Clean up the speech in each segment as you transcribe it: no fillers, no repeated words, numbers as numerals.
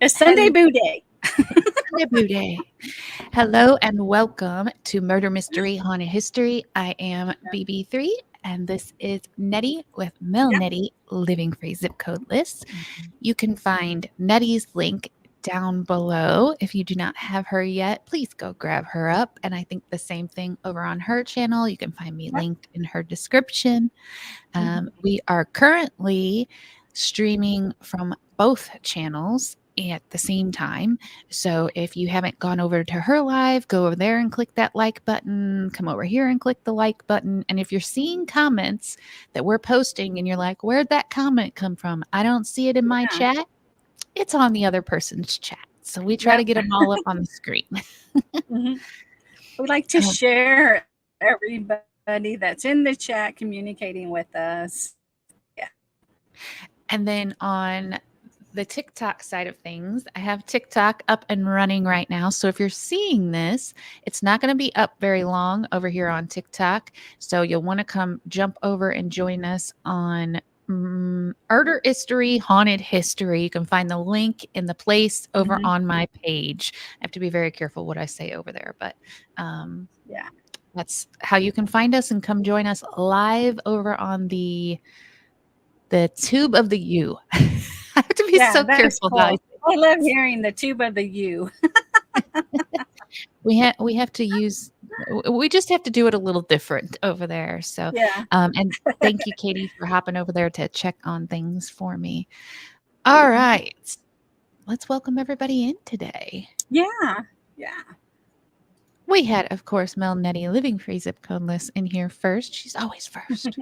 It's Sunday Boo Day. Sunday Boo Day. Hello and welcome to Murder Mystery Haunted History. I am BB3 and this is Nettie with Yep. MelNettie Living Free Zip Codeless. You can find Nettie's link down below. If you do not have her yet, please go grab her up. And I think the same thing over on her channel. You can find me Yep. linked in her description. We are currently streaming from both channels at the same time. So if you haven't gone over to her live, go over there and click that like button. Come over here and click the like button. And if you're seeing comments that we're posting and you're like, where'd that comment come from? I don't see it in my Yeah. chat. It's on the other person's chat. So we try to Yep. get them all up on the screen. Mhm. We like to share everybody that's in the chat communicating with us. Yeah. And then on the TikTok side of things, I have TikTok up and running right now. So if you're seeing this, it's not going to be up very long over here on TikTok. So you'll want to come jump over and join us on Murder History, Haunted History. You can find the link in the place over Mhm. on my page. I have to be very careful what I say over there, but Yeah. that's how you can find us and come join us live over on the tube of the U. I have to be Yeah, so that's careful cool. now. I love hearing the tube of the U. We have to use we just have to do it a little different over there. So Yeah. and thank you, Katie, for hopping over there to check on things for me. All right. Let's welcome everybody in today. Yeah. Yeah. We had, of course, MelNettie Living Free Zip Codeless in here first. She's always first.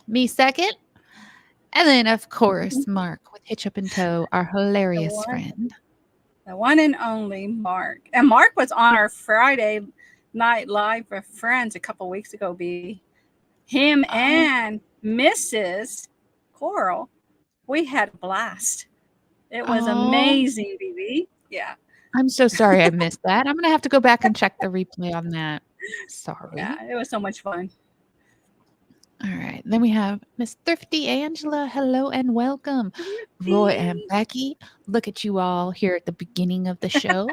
Me second. And then, of course, Mark with Hitch Up in Tow, our The hilarious one, friend. the one and only Mark. And Mark was on our Friday night live with friends a couple weeks ago. Be him Oh, and Mrs. Coral. We had a blast. It was oh, amazing, BB. Yeah. I'm so sorry I missed that. I'm going to have to go back and check the replay on that. Yeah. Sorry. It was so much fun. All right. Then we have Miss Thrifty Angela. Hello and welcome. Roy and Thrifty. Becky. Look at you all here at the beginning of the show.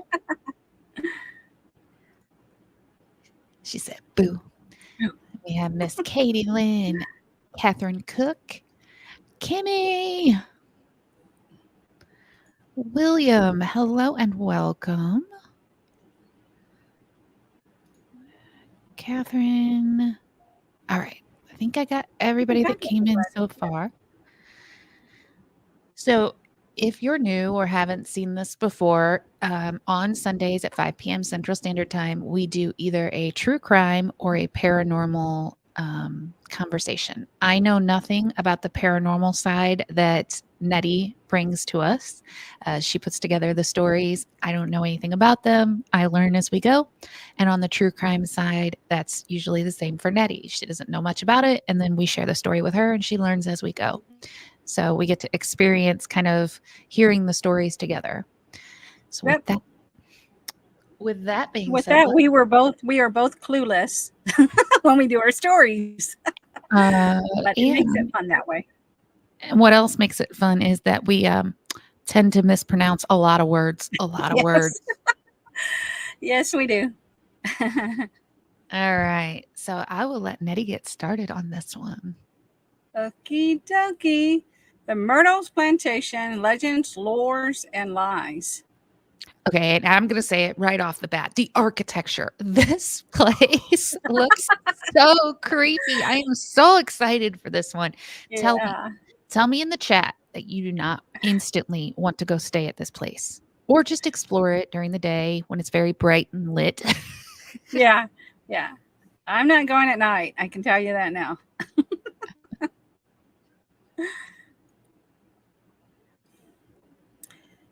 She said, boo. We have Miss Katie Lynn, Catherine Cook, Kimmy, William. Hello and welcome. Catherine. All right. I think I got everybody I that think came in everybody. so far. So, if you're new or haven't seen this before, on Sundays at 5 p.m. Central Standard Time, we do either a true crime or a paranormal conversation. I know nothing about the paranormal side that Nettie brings to us. She puts together the stories. I don't know anything about them. I learn as we go. And on the true crime side, that's usually the same for Nettie. She doesn't know much about it. And then we share the story with her and she learns as we go. So we get to experience kind of hearing the stories together. So Yep. with that being With said, that, we are both clueless when we do our stories, but it makes it and fun that way. what else makes it fun is that we tend to mispronounce a lot of words, a lot of words. Yes. Yes, we do. All right. So I will let Nettie get started on this one. Okie dokie. The Myrtles Plantation Legends, Lores, and Lies. Okay, and I'm going to say it right off the bat. The architecture. This place looks so creepy. I am so excited for this one. Tell me, Yeah. tell me in the chat that you do not instantly want to go stay at this place or just explore it during the day when it's very bright and lit. Yeah. Yeah. I'm not going at night. I can tell you that now.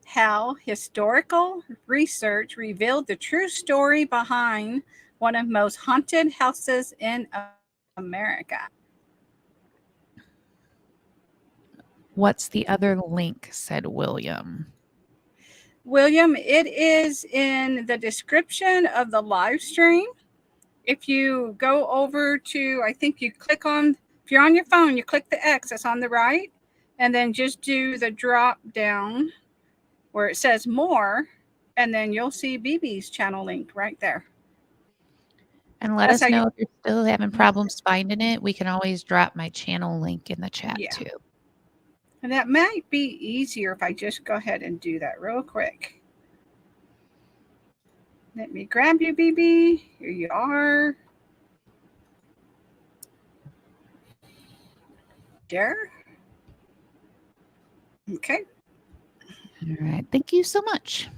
How historical research revealed the true story behind one of most haunted houses in America. What's the other link? Said William. William, it is in the description of the live stream. If you go over to, I think you click on, if you're on your phone, you click the X that's on the right, and then just do the drop down where it says more, and then you'll see BB's channel link right there. And let us know if you're still having problems finding it. We can always drop my channel link in the chat too. And that might be easier if I just go ahead and do that real quick. Let me grab you, BB. Here you are. There. Okay. All right. Thank you so much.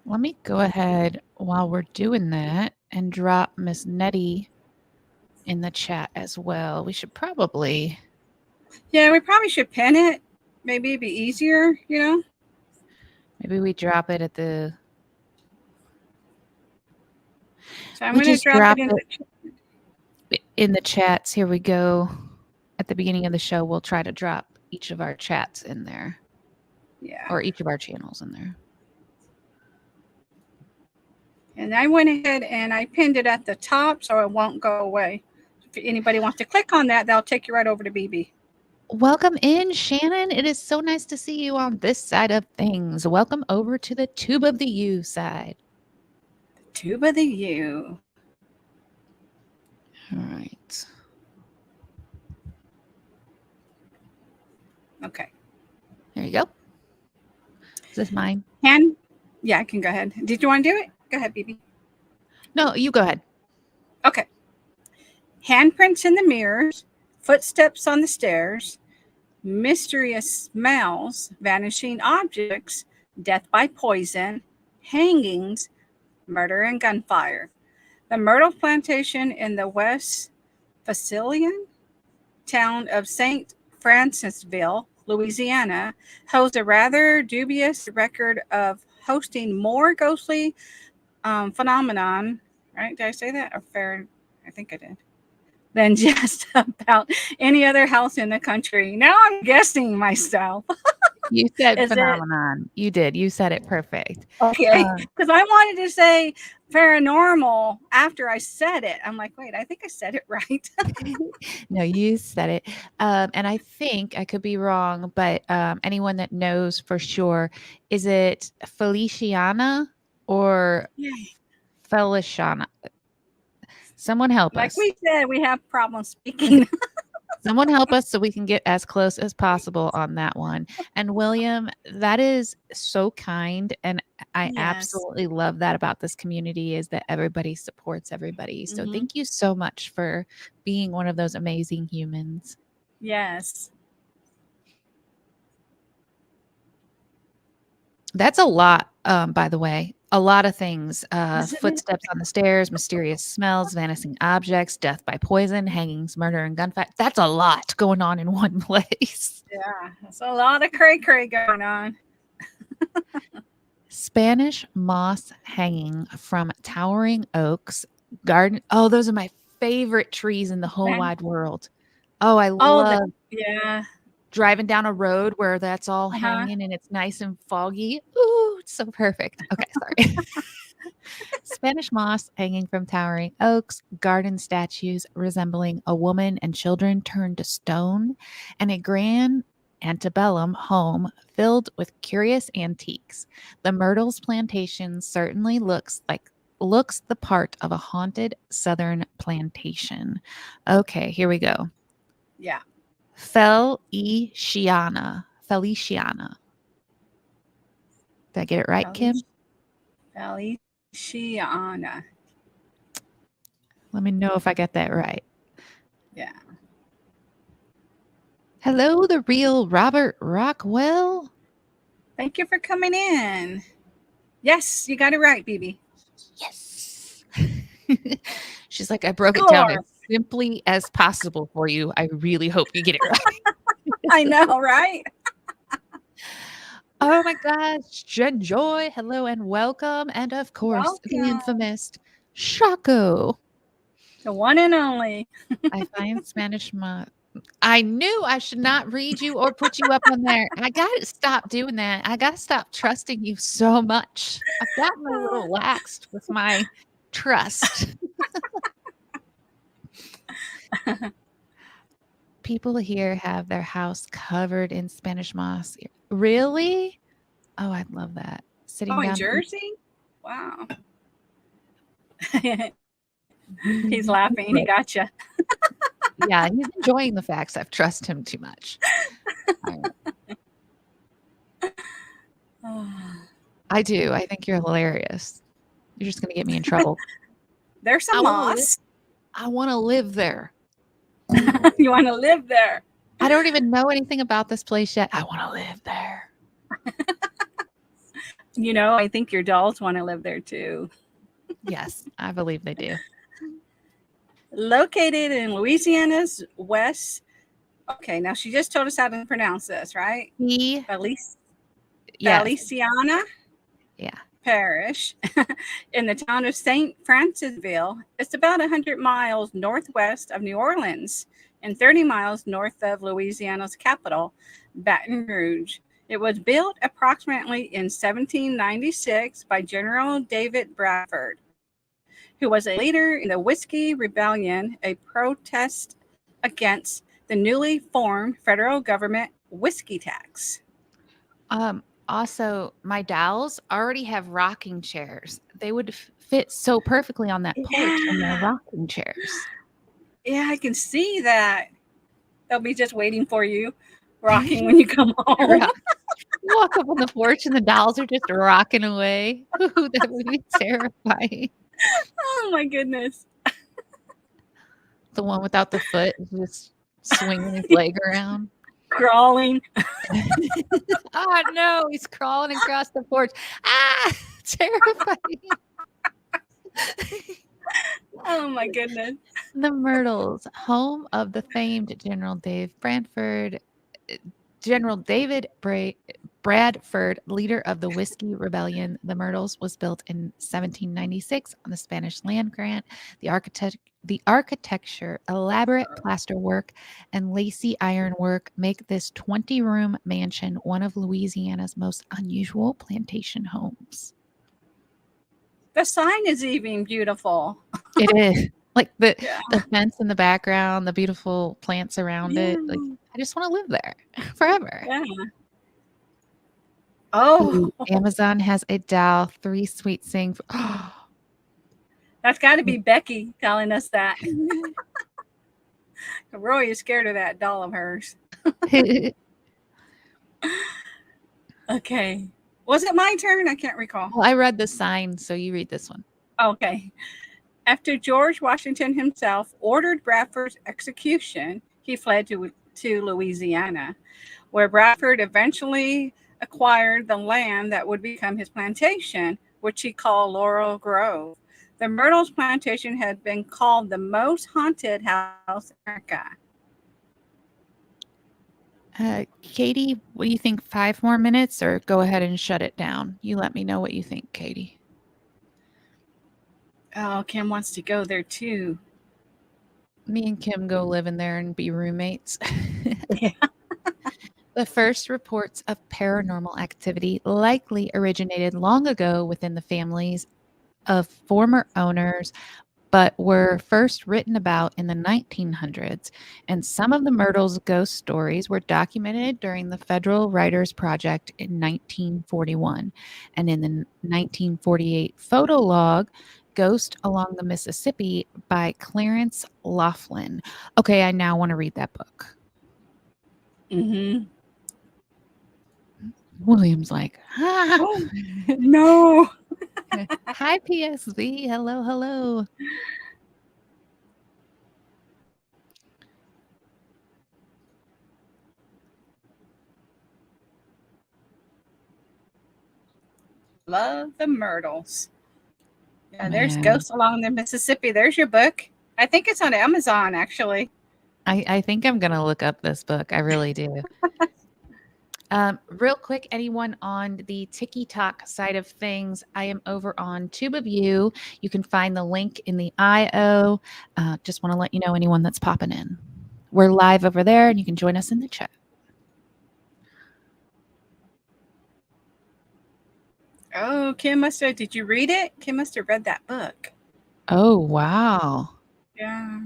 Let me go ahead while we're doing that and drop Miss Nettie in the chat as well. We should probably. Yeah, we probably should pin it. Maybe it'd be easier, you know? Maybe we drop it at the. So I'm going to drop it in the chats. Here we go. At the beginning of the show, we'll try to drop each of our chats in there. Yeah. Or each of our channels in there. And I went ahead and I pinned it at the top so it won't go away. If anybody wants to click on that, they'll take you right over to BB. Welcome in, Shannon. It is so nice to see you on this side of things. Welcome over to the Tube of the U side. Tube of the U. All right. Okay. There you go. Is this mine? Yeah, I can go ahead. Did you want to do it? Go ahead, BB. No, you go ahead. Okay. Handprints in the mirrors, footsteps on the stairs, mysterious smells, vanishing objects, death by poison, hangings, murder and gunfire. The Myrtles Plantation in the West Facilian town of St. Francisville, Louisiana, holds a rather dubious record of hosting more ghostly phenomenon, right? Did I say that? Or fair? I think I did. Than just about any other house in the country. Now I'm guessing myself. You said phenomenon. You did. You said it perfect. Okay. Because I wanted to say paranormal after I said it. I'm like, wait, I think I said it right. No, you said it. And I think I could be wrong, but anyone that knows for sure, is it Feliciana or Feliciana? Someone help us. Like we said, we have problems speaking. Someone help us so we can get as close as possible on that one. And William, that is so kind. And I absolutely love that about this community is that everybody supports everybody. So thank you so much for being one of those amazing humans. Yes. That's a lot, by the way. A lot of things. Footsteps on the stairs, mysterious smells, vanishing objects, death by poison, hangings, murder, and gunfight. That's a lot going on in one place. Yeah, there's a lot of cray-cray going on. Spanish moss hanging from towering oaks. Garden. Oh, those are my favorite trees in the whole wide world. Oh, I love driving down a road where that's all hanging and it's nice and foggy. Ooh, it's so perfect. Okay, sorry. Spanish moss hanging from towering oaks, garden statues resembling a woman and children turned to stone, and a grand antebellum home filled with curious antiques. The Myrtles Plantation certainly looks the part of a haunted southern plantation. Okay, here we go. Yeah. Feliciana. Did I get it right, Kim? Feliciana. Let me know if I got that right. Yeah. Hello, the real Robert Rockwell. Thank you for coming in. Yes, you got it right, BB. Yes. She's like, I broke it down as simply as possible for you. I really hope you get it right. I know, right? Oh my gosh, Jen Joy, hello and welcome. And of course, the infamous Shaco. The one and only. I find Spanish I knew I should not read you or put you up on there. I got to stop doing that. I got to stop trusting you so much. I've gotten a little laxed with my trust. People here have their house covered in Spanish moss. Really? Oh, I'd love that. Sitting Oh, in down. Jersey? Wow. He's laughing. He gotcha. Yeah, he's enjoying the facts. I've trust him too much. I do. I think you're hilarious. You're just going to get me in trouble. There's some moss. I want to live there. You want to live there? I don't even know anything about this place yet. I want to live there. You know, I think your dolls want to live there too. Yes, I believe they do. Located in Louisiana's west. Okay, now she just told us how to pronounce this, right? Feliciana Parish in the town of St. Francisville. It's about 100 miles northwest of New Orleans and 30 miles north of Louisiana's capital, Baton Rouge. It was built approximately in 1796 by General David Bradford, who was a leader in the Whiskey Rebellion, a protest against the newly formed federal government whiskey tax. Also, my dolls already have rocking chairs. They would fit so perfectly on that porch in their rocking chairs. Yeah, I can see that. They'll be just waiting for you, rocking when you come home. Walk up on the porch and the dolls are just rocking away. Ooh, that would be terrifying. Oh my goodness. The one without the foot is just swinging his leg around. Crawling. Oh no, he's crawling across the porch. Ah, terrifying. Oh my goodness. The Myrtles, home of the famed General David Bradford, leader of the Whiskey Rebellion. The Myrtles was built in 1796 on the Spanish land grant. The architecture, elaborate plasterwork, and lacy ironwork make this 20-room mansion one of Louisiana's most unusual plantation homes. The sign is even beautiful. It is. Like the fence in the background, the beautiful plants around it. Like, I just want to live there forever. Yeah. Oh. Ooh, Amazon has a doll, 3 sweet things. That's got to be Becky telling us that. Roy is scared of that doll of hers. Okay. Was it my turn? I can't recall. Well, I read the sign, so you read this one. Okay. After George Washington himself ordered Bradford's execution, he fled to Louisiana, where Bradford eventually acquired the land that would become his plantation, which he called Laurel Grove. The Myrtles plantation had been called the most haunted house in America. Katie, what do you think? 5 more minutes, or go ahead and shut it down? You let me know what you think, Katie. Oh, Kim wants to go there too. Me and Kim go live in there and be roommates. Yeah. The first reports of paranormal activity likely originated long ago within the families of former owners, but were first written about in the 1900s. And some of the Myrtles ghost stories were documented during the Federal Writers Project in 1941. And in the 1948 photo log, Ghost Along the Mississippi by Clarence Laughlin. Okay, I now want to read that book. Mm-hmm. William's like, oh, no. Hi, PSV. Hello, hello. Love the Myrtles. Yeah, there's Ghosts Along the Mississippi. There's your book. I think it's on Amazon, actually. I think I'm going to look up this book. I really do. Real quick, anyone on the TikTok side of things, I am over on Tube of You. You can find the link in the IO. Just want to let you know, anyone that's popping in. We're live over there, and you can join us in the chat. Oh, Kim must have, did you read it? Kim must have read that book. Oh, wow. Yeah.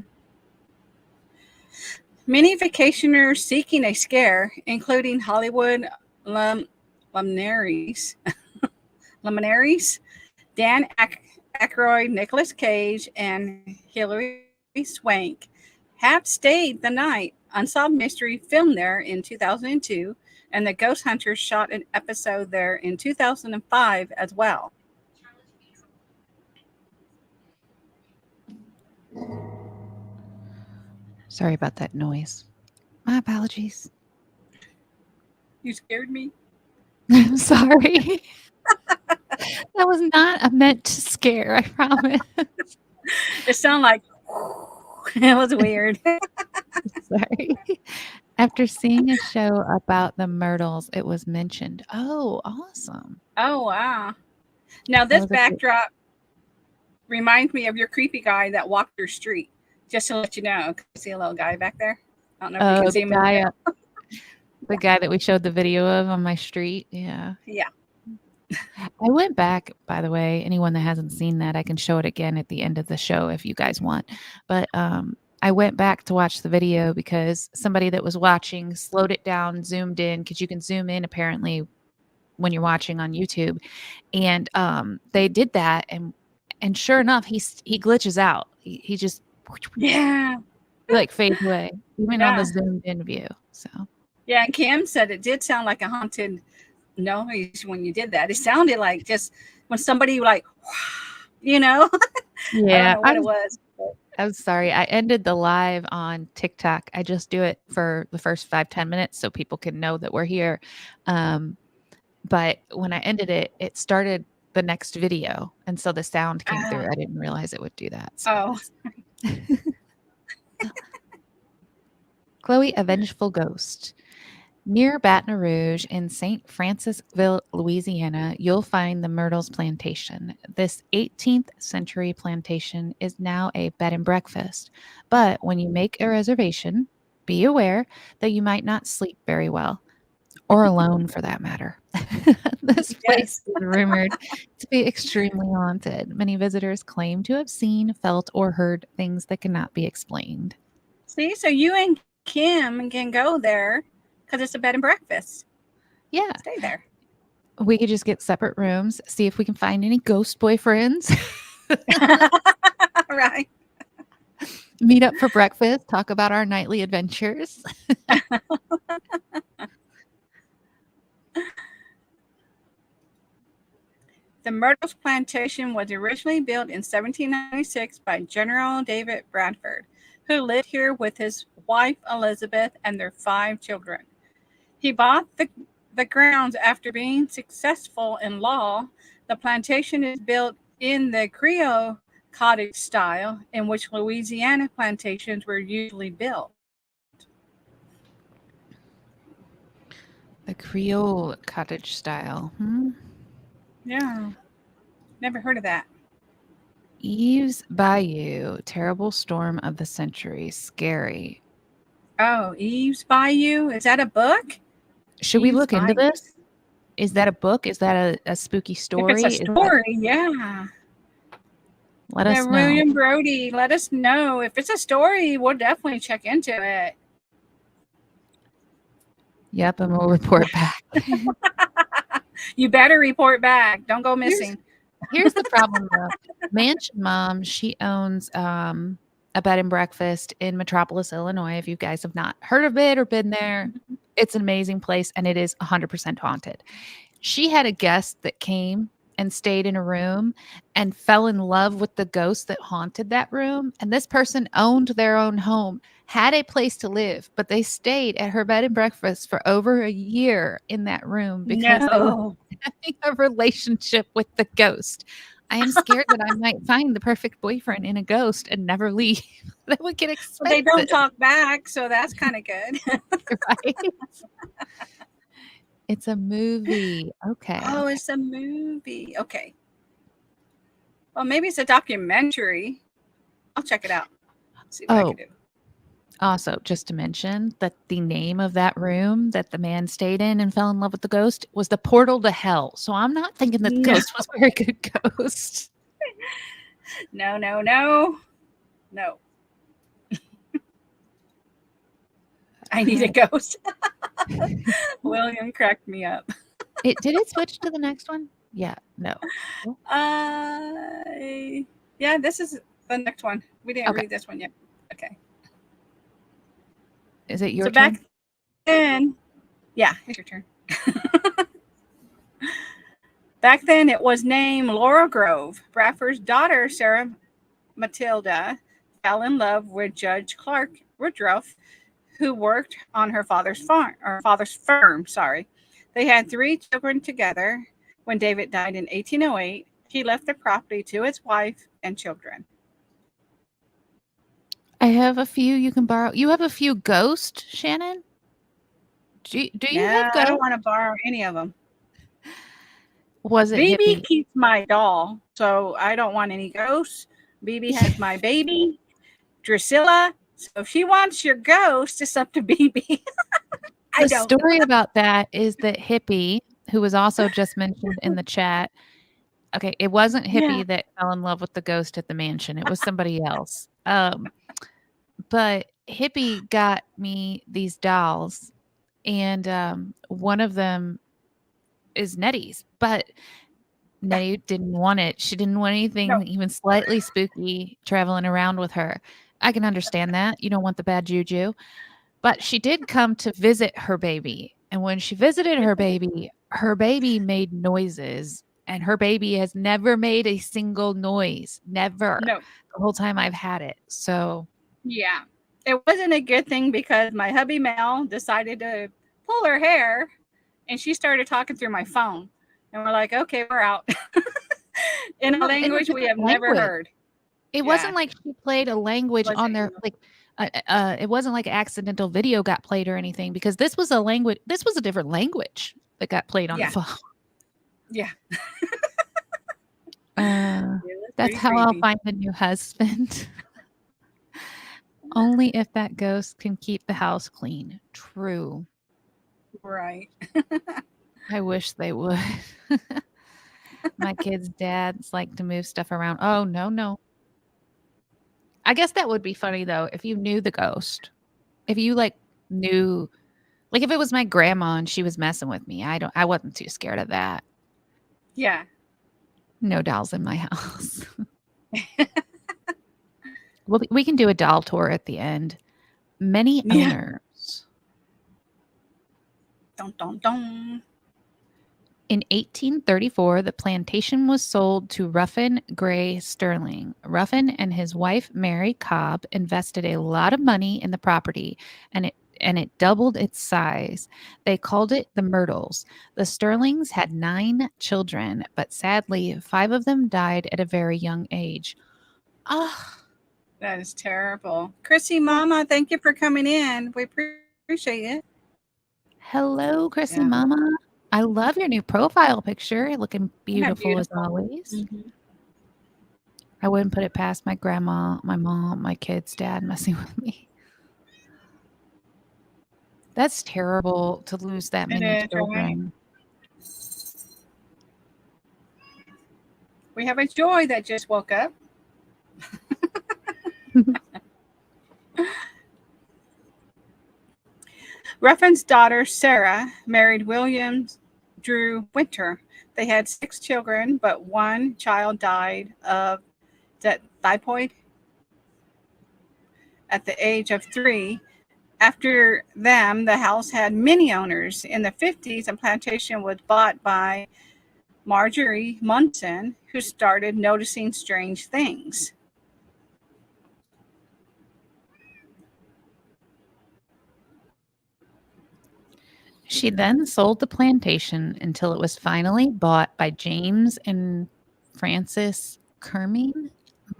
Many vacationers seeking a scare, including Hollywood luminaries, luminaries, Dan Aykroyd, Nicolas Cage, and Hilary Swank have stayed the night. Unsolved Mystery filmed there in 2002, and the Ghost Hunters shot an episode there in 2005 as well. Sorry about that noise. My apologies. You scared me. I'm sorry. That was not a meant to scare, I promise. It sounded like it was weird. Sorry. After seeing a show about the Myrtles, it was mentioned. Oh, awesome. Oh wow! Now That this was a good, backdrop reminds me of your creepy guy that walked your street. Just to let you know, 'cause I see a little guy back there. I don't know if you can oh, see him in the video. the guy that we showed the video of on my street. Yeah. Yeah. I went back, by the way, anyone that hasn't seen that, I can show it again at the end of the show if you guys want. But I went back to watch the video because somebody that was watching slowed it down, zoomed in, because you can zoom in apparently when you're watching on YouTube. And they did that, and sure enough, he glitches out. He just Yeah. like fades away, even on the Yeah. zoomed in view. So Yeah. And Cam said it did sound like a haunted noise when you did that. It sounded like just when somebody like, you know, I don't yeah, know what it was. I'm sorry. I ended the live on TikTok. I just do it for the first 5-10 minutes so people can know that we're here. But when I ended it, it started the next video. And so the sound came through. I didn't realize it would do that. So. Oh, Chloe, a vengeful ghost. Near Baton Rouge in St. Francisville, Louisiana, you'll find the Myrtles Plantation. This 18th century plantation is now a bed and breakfast. But when you make a reservation, be aware that you might not sleep very well, or alone for that matter. This place is rumored to be extremely haunted. Many visitors claim to have seen, felt, or heard things that cannot be explained. see, so you and Kim can go there because it's a bed and breakfast. Yeah. Stay there. We could just get separate rooms, see if we can find any ghost boyfriends. Right. Meet up for breakfast, talk about our nightly adventures. The Myrtles Plantation was originally built in 1796 by General David Bradford, who lived here with his wife Elizabeth and their 5 children. He bought the grounds after being successful in law. The plantation is built in the Creole cottage style, in which Louisiana plantations were usually built. The Creole cottage style. Yeah, never heard of that. Eve's Bayou, terrible storm of the century, scary. Oh, Eve's Bayou? Is that a book? Should we Eve's look into Bayou. this? Is that a book? Is that a spooky story? If it's a story, yeah. Let us know. William Brody, let us know. If it's a story, we'll definitely check into it. Yep, and we'll report back. You better report back. Don't go missing. Here's the problem though. Mansion Mom, she owns a bed and breakfast in Metropolis, Illinois. If you guys have not heard of it or been there, it's an amazing place and it is 100% haunted. She had a guest that came and stayed in a room and fell in love with the ghost that haunted that room. And this person owned their own home, had a place to live, but they stayed at her bed and breakfast for over a year in that room because they were having a relationship with the ghost. I am scared that I might find the perfect boyfriend in a ghost and never leave. That would get expensive. Well, they don't talk back, so that's kind of good. Right? It's a movie. Okay. Oh, it's a movie. Okay. Well, maybe it's a documentary. I'll check it out. See what I can do. Also, just to mention that the name of that room that the man stayed in and fell in love with the ghost was the portal to hell. So I'm not thinking that the ghost was a very good ghost. No. I need a ghost. William cracked me up. Did it switch to the next one? Yeah, no. Yeah, this is the next one. We didn't Okay. read this one yet. Okay. Is it your So turn? back then, yeah, it's your turn. Back then, it was named Laura Grove. Bradford's daughter, Sarah Matilda, fell in love with Judge Clark Woodruff, who worked on her father's farm, or father's firm. Sorry, they had 3 children together. When David died in 1808, he left the property to his wife and children. I have a few you can borrow. You have a few ghosts, Shannon? Do you No, have I don't ghosts? want to borrow any of them. Was it BB hippie? keeps my doll, so I don't want any ghosts. BB has my baby, Drusilla. So if she wants your ghost, it's up to BB. I The don't. story about that is that Hippie, who was also just mentioned in the chat, okay, it wasn't Yeah. Hippie that fell in love with the ghost at the mansion. It was somebody else. But Hippie got me these dolls, and one of them is Nettie's, but Nettie didn't want it. She didn't want No. anything even slightly spooky traveling around with her. I can understand that. You don't want the bad juju. But she did come to visit her baby. And when she visited her baby made noises. And her baby has never made a single noise. Never. No. The whole time I've had it. So Yeah. It wasn't a good thing because my hubby Mel decided to pull her hair and she started talking through my phone. And we're like, okay, we're out. In a well, in a language we different have never language. heard. It Yeah. wasn't like she played a language on Wasn't, their like it wasn't like accidental video got played or anything because this was a different language that got played on the yeah. phone. Yeah. It was That's pretty how I'll creepy. find a new husband. Only if that ghost can keep the house clean. True. Right. I wish they would. My kids' dads like to move stuff around. Oh, no. I guess that would be funny though if you knew the ghost. If you knew if it was my grandma and she was messing with me. I wasn't too scared of that. Yeah. No dolls in my house. Well, we can do a doll tour at the end. Many Yeah. owners. Dun, dun, dun. In 1834, the plantation was sold to Ruffin Gray Sterling. Ruffin and his wife, Mary Cobb, invested a lot of money in the property, and it doubled its size. They called it the Myrtles. The Sterlings had 9 children, but sadly, 5 of them died at a very young age. Ah, That is terrible. Chrissy, Mama, thank you for coming in. We appreciate it. hello, Chrissy Yeah. Mama. I love your new profile picture. Looking Isn't that beautiful as beautiful? always. Mm-hmm. I wouldn't put it past my grandma, my mom, my kids' dad messing with me. That's terrible to lose that It many is, right? children. We have a Joy that just woke up. Ruffin's daughter, Sarah, married William Drew Winter. They had 6 children, but one child died of typhoid at the age of 3. After them, the house had many owners. In the 50s, a plantation was bought by Marjorie Munson, who started noticing strange things. She then sold the plantation until it was finally bought by James and Frances Kerming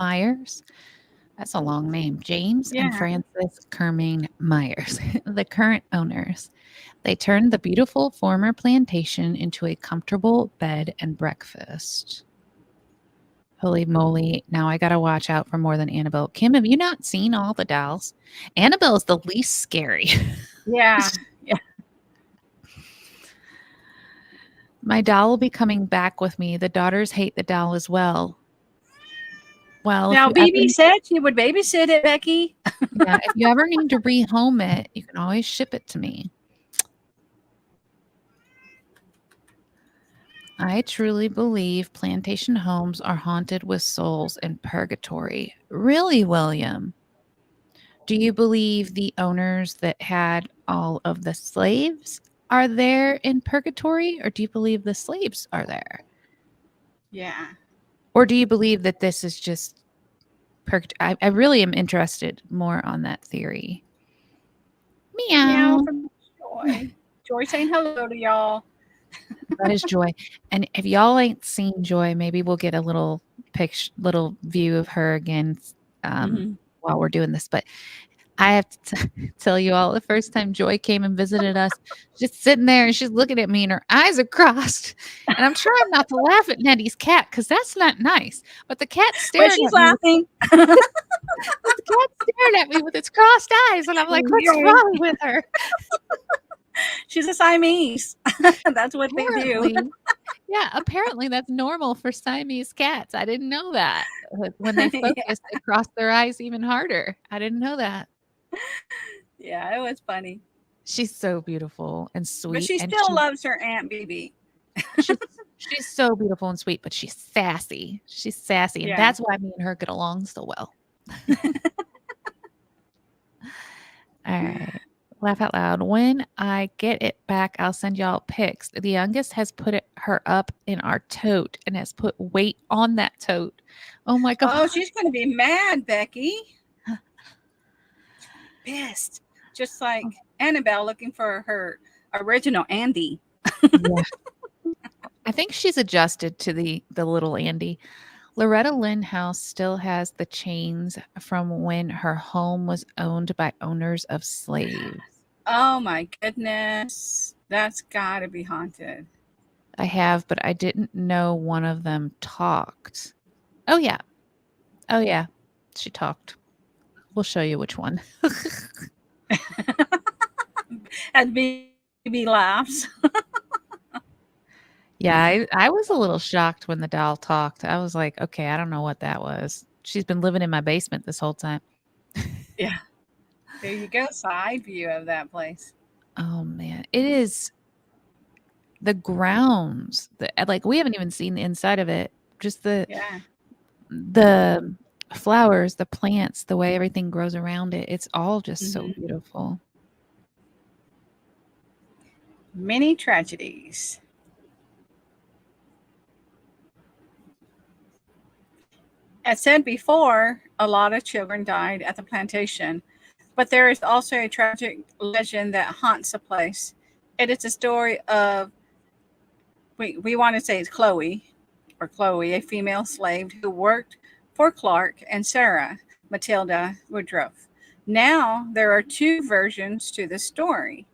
Myers. That's a long name. James and Yeah. Frances Kerming Myers, the current owners. They turned the beautiful former plantation into a comfortable bed and breakfast. Holy moly. Now I got to watch out for more than Annabelle. Kim, have you not seen all the dolls? Annabelle is the least scary. Yeah. Yeah. My doll will be coming back with me. The daughters hate the doll as well. Well, Now, BB said she would babysit it, Becky. if you ever need to rehome it, you can always ship it to me. I truly believe plantation homes are haunted with souls in purgatory. Really, William? Do you believe the owners that had all of the slaves are there in purgatory, or do you believe the slaves are there? Yeah. Or do you believe that this is just purgatory? I really am interested more on that theory. Meow Meow. from Joy. Joy saying hello to y'all. That is Joy. And if y'all ain't seen Joy, maybe we'll get a little picture, little view of her again Hmm. while we're doing this. But I have to tell you all, the first time Joy came and visited us, just sitting there and she's looking at me and her eyes are crossed. And I'm trying not to laugh at Nettie's cat because that's not nice. But the cat's But staring she's at me. laughing. But the cat's staring at me with its crossed eyes. And I'm like, what's Joy. wrong with her? She's a Siamese. That's what they do. Apparently that's normal for Siamese cats. I didn't know that. When they Yeah. focus, they cross their eyes even harder. I didn't know that. Yeah, it was funny. She's so beautiful and But sweet, she and still loves her Aunt BB. she's she's so beautiful and sweet, but she's sassy. She's sassy, and Yeah. that's why me and her get along so well. All right. Laugh out loud. When I get it back, I'll send y'all pics. The youngest has put her up in our tote and has put weight on that tote. Oh my god. Oh, she's going to be mad, Becky. Pissed. Just like Annabelle looking for her original Andy. Yeah. I think she's adjusted to the little Andy. Loretta Lynn House still has the chains from when her home was owned by owners of slaves. Oh my goodness. That's got to be haunted. I have, but I didn't know one of them talked. Oh, yeah. Oh, yeah. She talked. We'll show you which one. As BB laughs. Yeah, I was a little shocked when the doll talked. I was like, okay, I don't know what that was. She's been living in my basement this whole time. Yeah. There you go. Side view of that place. Oh, man. It is the grounds. Like, we haven't even seen the inside of it. Just Yeah. the flowers, the plants, the way everything grows around it. It's all just so Mm-hmm. beautiful. Many tragedies. As said before, a lot of children died at the plantation, but there is also a tragic legend that haunts the place. It is a story of, we want to say it's Chloe, a female slave who worked for Clark and Sarah Matilda Woodruff. Now, there are two versions to the story.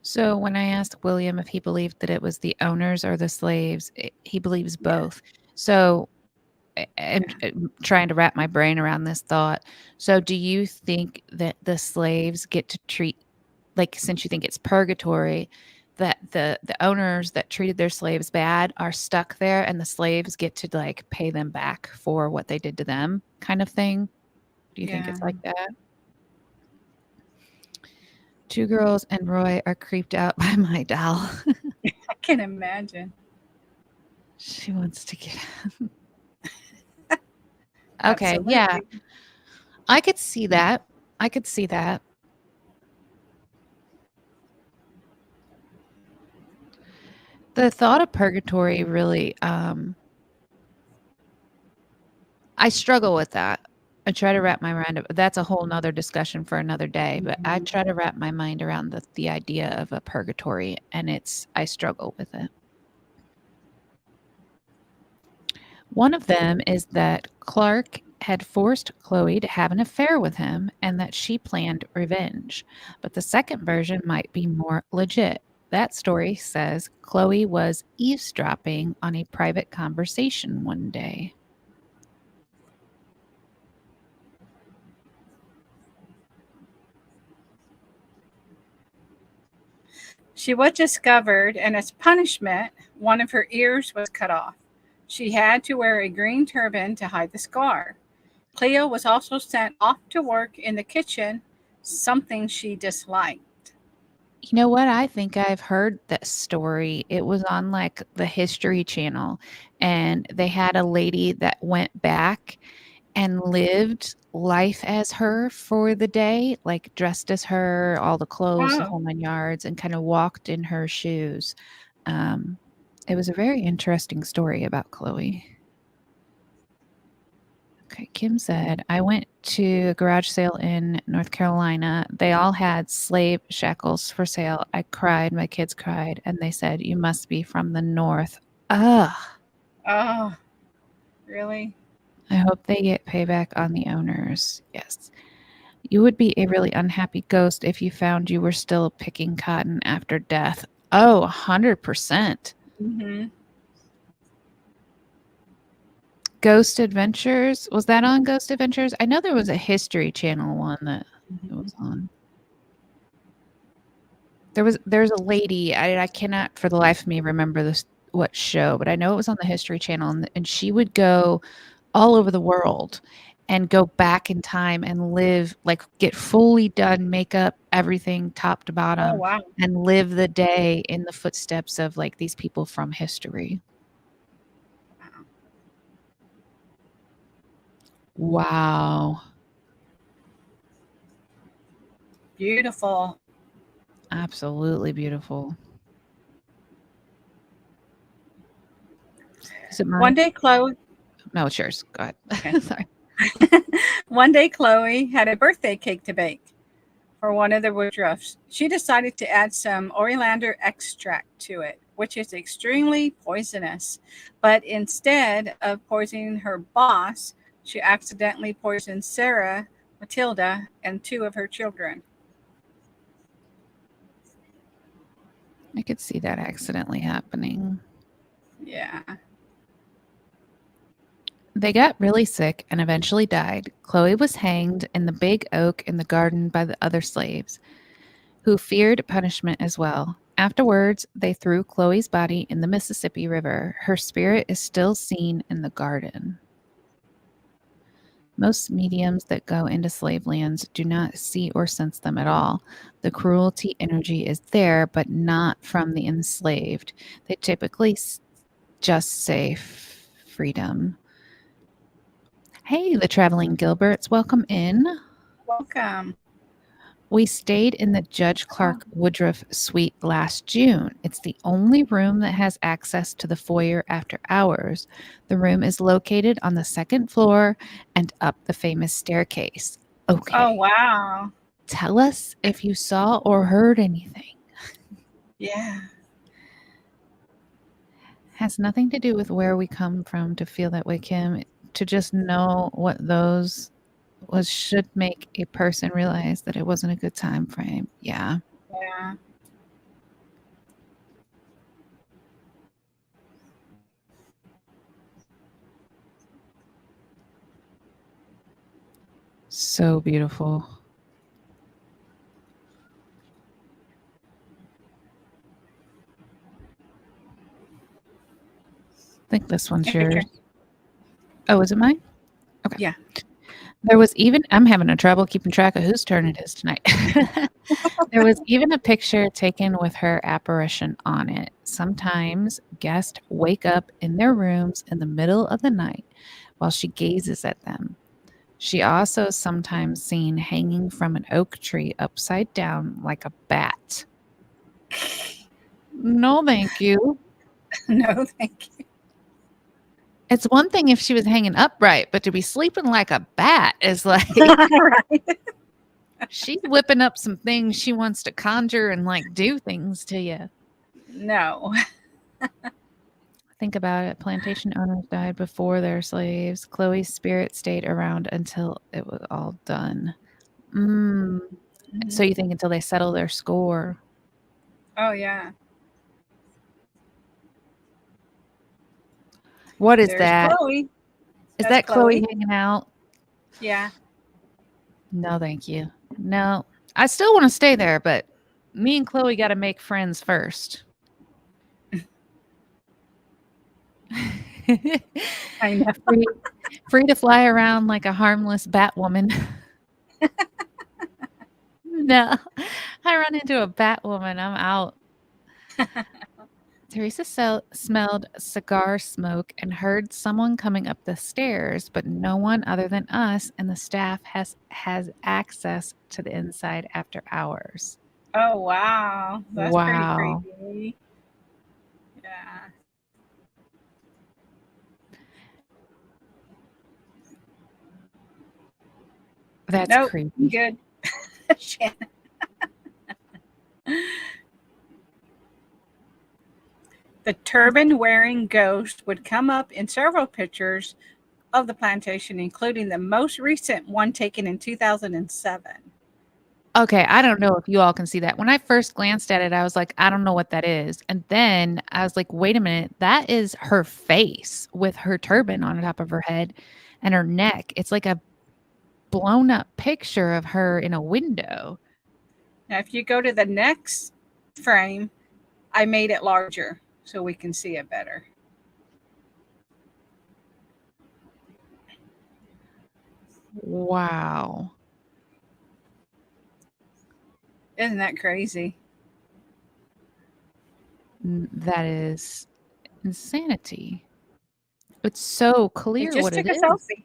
So when I asked William if he believed that it was the owners or the slaves, he believes both. So I'm trying to wrap my brain around this thought. So do you think that the slaves get to treat, like, since you think it's purgatory, that the owners that treated their slaves bad are stuck there and the slaves get to like pay them back for what they did to them, kind of thing? Do you think Yeah. it's like that? Two girls and Roy are creeped out by my doll. I can imagine. She wants to get Okay, Absolutely. yeah. I could see that. I could see that. The thought of purgatory really, I struggle with that. I try to wrap my mind. That's a whole nother discussion for another day. But I Mhm. try to wrap my mind around the idea of a purgatory, and I struggle with it. One of them is that Clark had forced Chloe to have an affair with him, and that she planned revenge. But the second version might be more legit. That story says Chloe was eavesdropping on a private conversation one day. She was discovered, and as punishment, one of her ears was cut off. She had to wear a green turban to hide the scar. Cleo was also sent off to work in the kitchen, something she disliked. You know what? I think I've heard that story. It was on like the History Channel, and they had a lady that went back and lived life as her for the day, like dressed as her, all the clothes, the Oh, whole 9 yards, and kind of walked in her shoes. Um, it was a very interesting story about Chloe. Okay, Kim said, I went to a garage sale in North Carolina. They all had slave shackles for sale. I cried, my kids cried, and they said, You must be from the North. Ugh. oh, really? I hope they get payback on the owners. Yes. You would be a really unhappy ghost if you found you were still picking cotton after death. Oh, 100%. Mm-hmm. Ghost Adventures. Was that on Ghost Adventures? I know there was a History Channel one that it was on. There's a lady, I cannot for the life of me remember this what show, but I know it was on the History Channel, and she would go all over the world and go back in time and live, like get fully done makeup, everything top to Oh, bottom, wow. and live the day in the footsteps of like these people from history. Wow. Beautiful. Absolutely beautiful. Is it One mine? day, Chloe. No, it's yours. Go ahead. Okay. Sorry. One day, Chloe had a birthday cake to bake for one of the Woodruffs. She decided to add some Oleander extract to it, which is extremely poisonous. But instead of poisoning her boss, she accidentally poisoned Sarah, Matilda, and two of her children. I could see that accidentally happening. Yeah. They got really sick and eventually died. Chloe was hanged in the big oak in the garden by the other slaves, who feared punishment as well. Afterwards, they threw Chloe's body in the Mississippi River. Her spirit is still seen in the garden. Most mediums that go into slave lands do not see or sense them at all. The cruelty energy is there, but not from the enslaved. They typically just say freedom. Hey, the traveling Gilberts, welcome in. Welcome. We stayed in the Judge Clark Woodruff suite last June. It's the only room that has access to the foyer after hours. The room is located on the second floor and up the famous staircase. Okay. Oh, wow. Tell us if you saw or heard anything. Yeah. Has nothing to do with where we come from to feel that way, Kim. To just know what those was should make a person realize that it wasn't a good time frame. Yeah. Yeah. So beautiful. I think this one's yours. Oh, is it mine? Okay. Yeah. There was even, I'm having a trouble keeping track of whose turn it is tonight. There was even a picture taken with her apparition on it. Sometimes guests wake up in their rooms in the middle of the night while she gazes at them. She also sometimes seen hanging from an oak tree upside down like a bat. No, thank you. No, thank you. It's one thing if she was hanging upright, but to be sleeping like a bat is like Right. she's whipping up some things she wants to conjure and like do things to you. No. Think about it. Plantation owners died before their slaves. Chloe's spirit stayed around until it was all done. So you think until they settle their score? Oh, yeah. What is There's that? Chloe. Is that Chloe hanging out? Yeah. No, thank you. No, I still want to stay there, but me and Chloe got to make friends first. I know. Free to fly around like a harmless bat woman. No, I run into a Batwoman, I'm out. Teresa smelled cigar smoke and heard someone coming up the stairs, but no one other than us and the staff has access to the inside after hours. Oh, wow. That's pretty Wow. creepy. Yeah. That's Nope. creepy. Good. Shannon. The turban-wearing ghost would come up in several pictures of the plantation, including the most recent one taken in 2007. Okay, I don't know if you all can see that. When I first glanced at it, I was like, I don't know what that is. And then I was like, wait a minute, that is her face with her turban on top of her head and her neck. It's like a blown up picture of her in a window. Now, if you go to the next frame, I made it larger so we can see it better. Wow. Isn't that crazy? That is insanity. It's so It clear just what took it a is. selfie.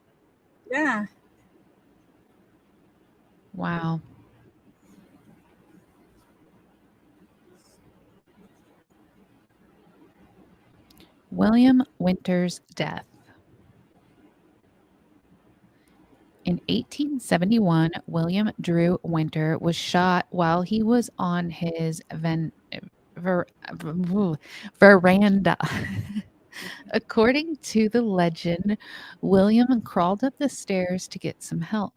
Yeah. Wow. William Winter's death. In 1871, William Drew Winter was shot while he was on his veranda. According to the legend, William crawled up the stairs to get some help.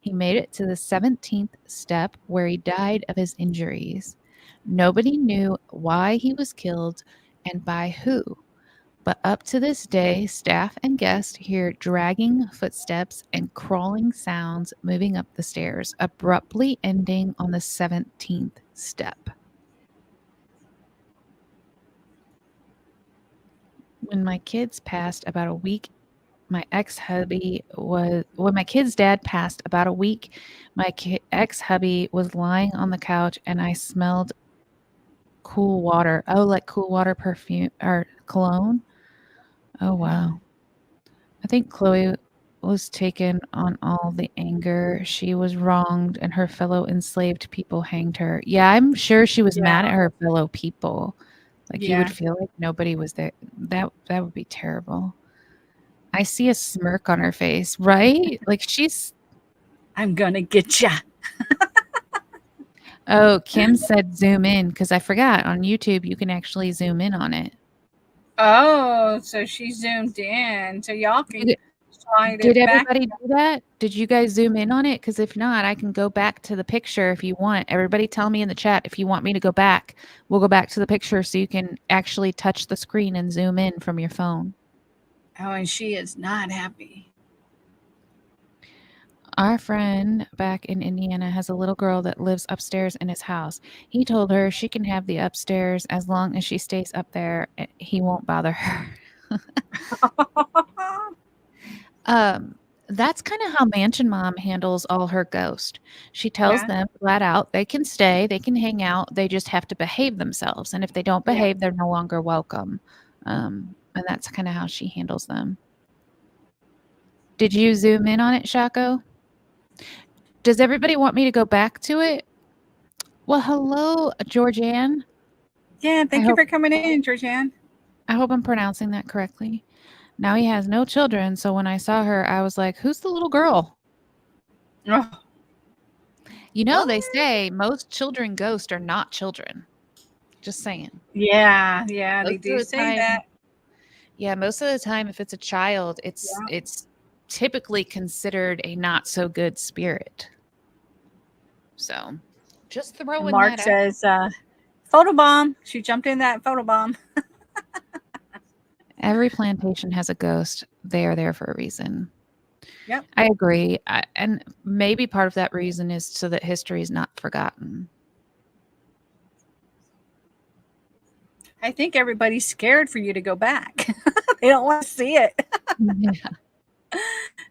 He made it to the 17th step where he died of his injuries. Nobody knew why he was killed and by who. But up to this day, staff and guests hear dragging footsteps and crawling sounds moving up the stairs, abruptly ending on the 17th step. When my kids passed about a week, my ex-hubby was when my kid's dad passed about a week, my ex-hubby was lying on the couch and I smelled cool water. Oh, like cool water perfume or cologne. Oh wow. I think Chloe was taken on all the anger. She was wronged and her fellow enslaved people hanged her. Yeah, I'm sure she was mad Yeah. at her fellow people. Like you would Yeah. feel like nobody was there. That would be terrible. I see a smirk on her face, right? Like she's I'm going to get ya. Oh, Kim said zoom in because I forgot on YouTube you can actually zoom in on it. Oh, so she zoomed in. So y'all can slide Did it back. everybody do that? Did you guys zoom in on it? Because if not, I can go back to the picture if you want. Everybody tell me in the chat if you want me to go back. We'll go back to the picture so you can actually touch the screen and zoom in from your phone. Oh, and she is not happy. Our friend back in Indiana has a little girl that lives upstairs in his house. He told her she can have the upstairs as long as she stays up there. He won't bother her. That's kind of how Mansion Mom handles all her ghosts. She tells Yeah. them flat out they can stay, they can hang out, they just have to behave themselves. And if they don't Yeah. behave, they're no longer welcome. And that's kind of how she handles them. Did you zoom in on it, Shaco? Does everybody want me to go back to it? Well, hello, Georgianne. Yeah. Thank you for coming in, Georgianne. I hope I'm pronouncing that correctly. Now he has no children, so when I saw her, I was like, who's the little girl? Oh. You know, they say most children ghosts are not children. Just saying. Yeah. Yeah. They do say that. Yeah, most of the time, if it's a child, it's typically considered a not so good spirit. So, just throwing Mark that says, photobomb. She jumped in that photobomb. Every plantation has a ghost. They are there for a reason. Yep. I agree. And maybe part of that reason is so that history is not forgotten. I think everybody's scared for you to go back. They don't want to see it. Yeah.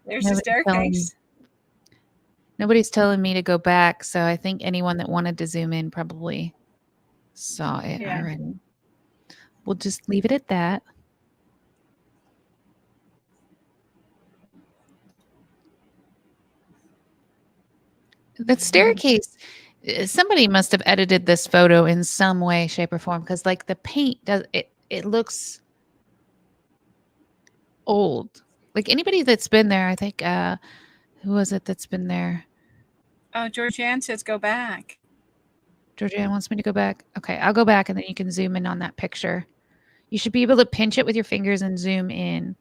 There's the staircase. Nobody's telling me to go back, so I think anyone that wanted to zoom in probably saw it Yeah. already. We'll just leave it at that. That staircase, somebody must have edited this photo in some way, shape, or form, because like the paint does it looks old. Like anybody that's been there, I think who was it that's been there? Oh, Georgianne says go back. Georgianne wants me to go back. Okay, I'll go back and then you can zoom in on that picture. You should be able to pinch it with your fingers and zoom in.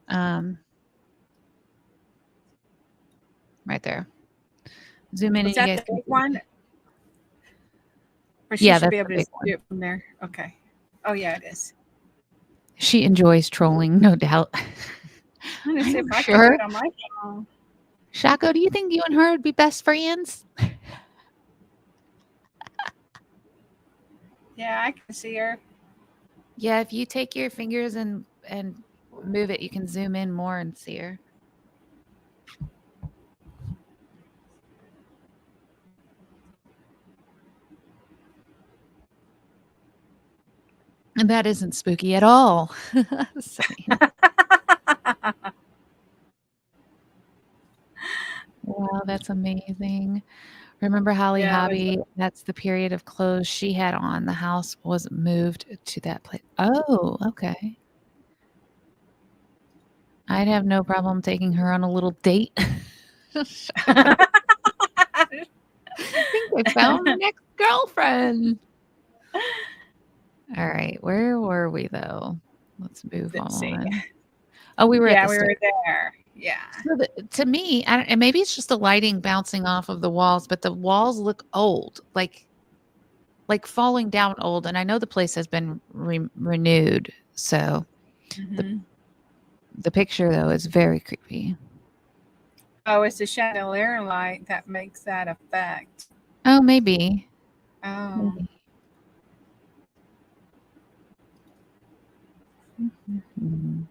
Right there. Zoom in Was and you that guys the can big see. one? Or she Yeah, should that's be the able to big do one. it from there. Okay. Oh yeah, it is. She enjoys trolling, no doubt. I'm gonna see if I'm I can do sure. it on my phone. Shaco, do you think you and her would be best friends? Yeah, I can see her. Yeah, if you take your fingers and move it, you can zoom in more and see her. And that isn't spooky at all. Wow, that's amazing. Remember Holly Yeah, Hobby? That's the period of clothes she had on. The house was moved to that place. Oh, okay. I'd have no problem taking her on a little date. I think I found my next girlfriend. All right, where were we though? Let's move Let's see. on. Oh, we were at Yeah, the we stairs. were there. Yeah. So to me, and maybe it's just the lighting bouncing off of the walls, but the walls look old, like falling down old. And I know the place has been renewed, so Mm-hmm. the picture though is very creepy. Oh, it's the chandelier light that makes that effect. Oh, maybe. Oh. Mm-hmm.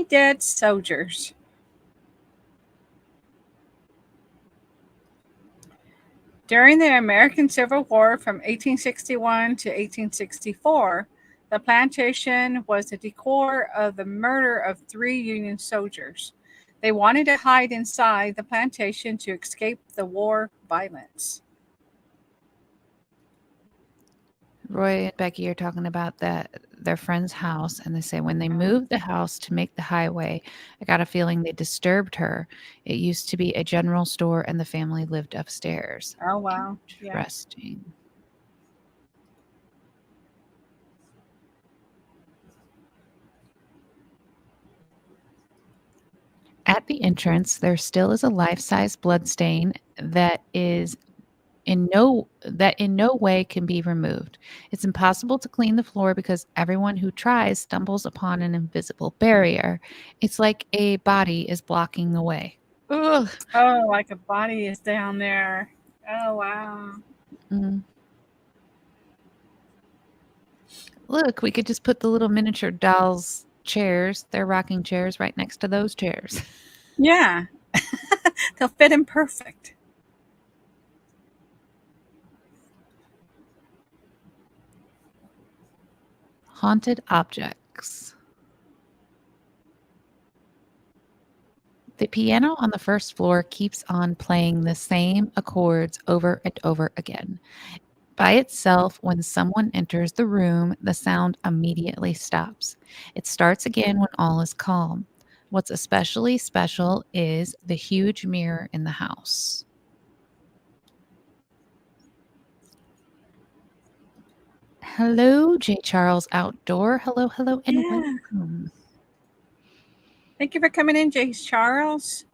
Dead soldiers. During the American Civil War from 1861 to 1864, the plantation was the decor of the murder of 3 Union soldiers. They wanted to hide inside the plantation to escape the war violence. Roy and Becky are talking about their friend's house, and they say when they moved the house to make the highway, I got a feeling they disturbed her. It used to be a general store, and the family lived upstairs. Oh, wow. Interesting. Yeah. At the entrance, there still is a life-size bloodstain that in no way can be removed. It's impossible to clean the floor because everyone who tries stumbles upon an invisible barrier. It's like a body is blocking the way. Ugh. Oh, like a body is down there. Oh, wow. Mm. Look, we could just put the little miniature dolls chairs, their rocking chairs, right next to those chairs. Yeah. They'll fit him perfect. Haunted objects. The piano on the first floor keeps on playing the same accords over and over again. By itself, when someone enters the room, the sound immediately stops. It starts again when all is calm. What's especially special is the huge mirror in the house. Hello, J. Charles Outdoor. Hello, hello, and welcome. Thank you for coming in, Jace Charles.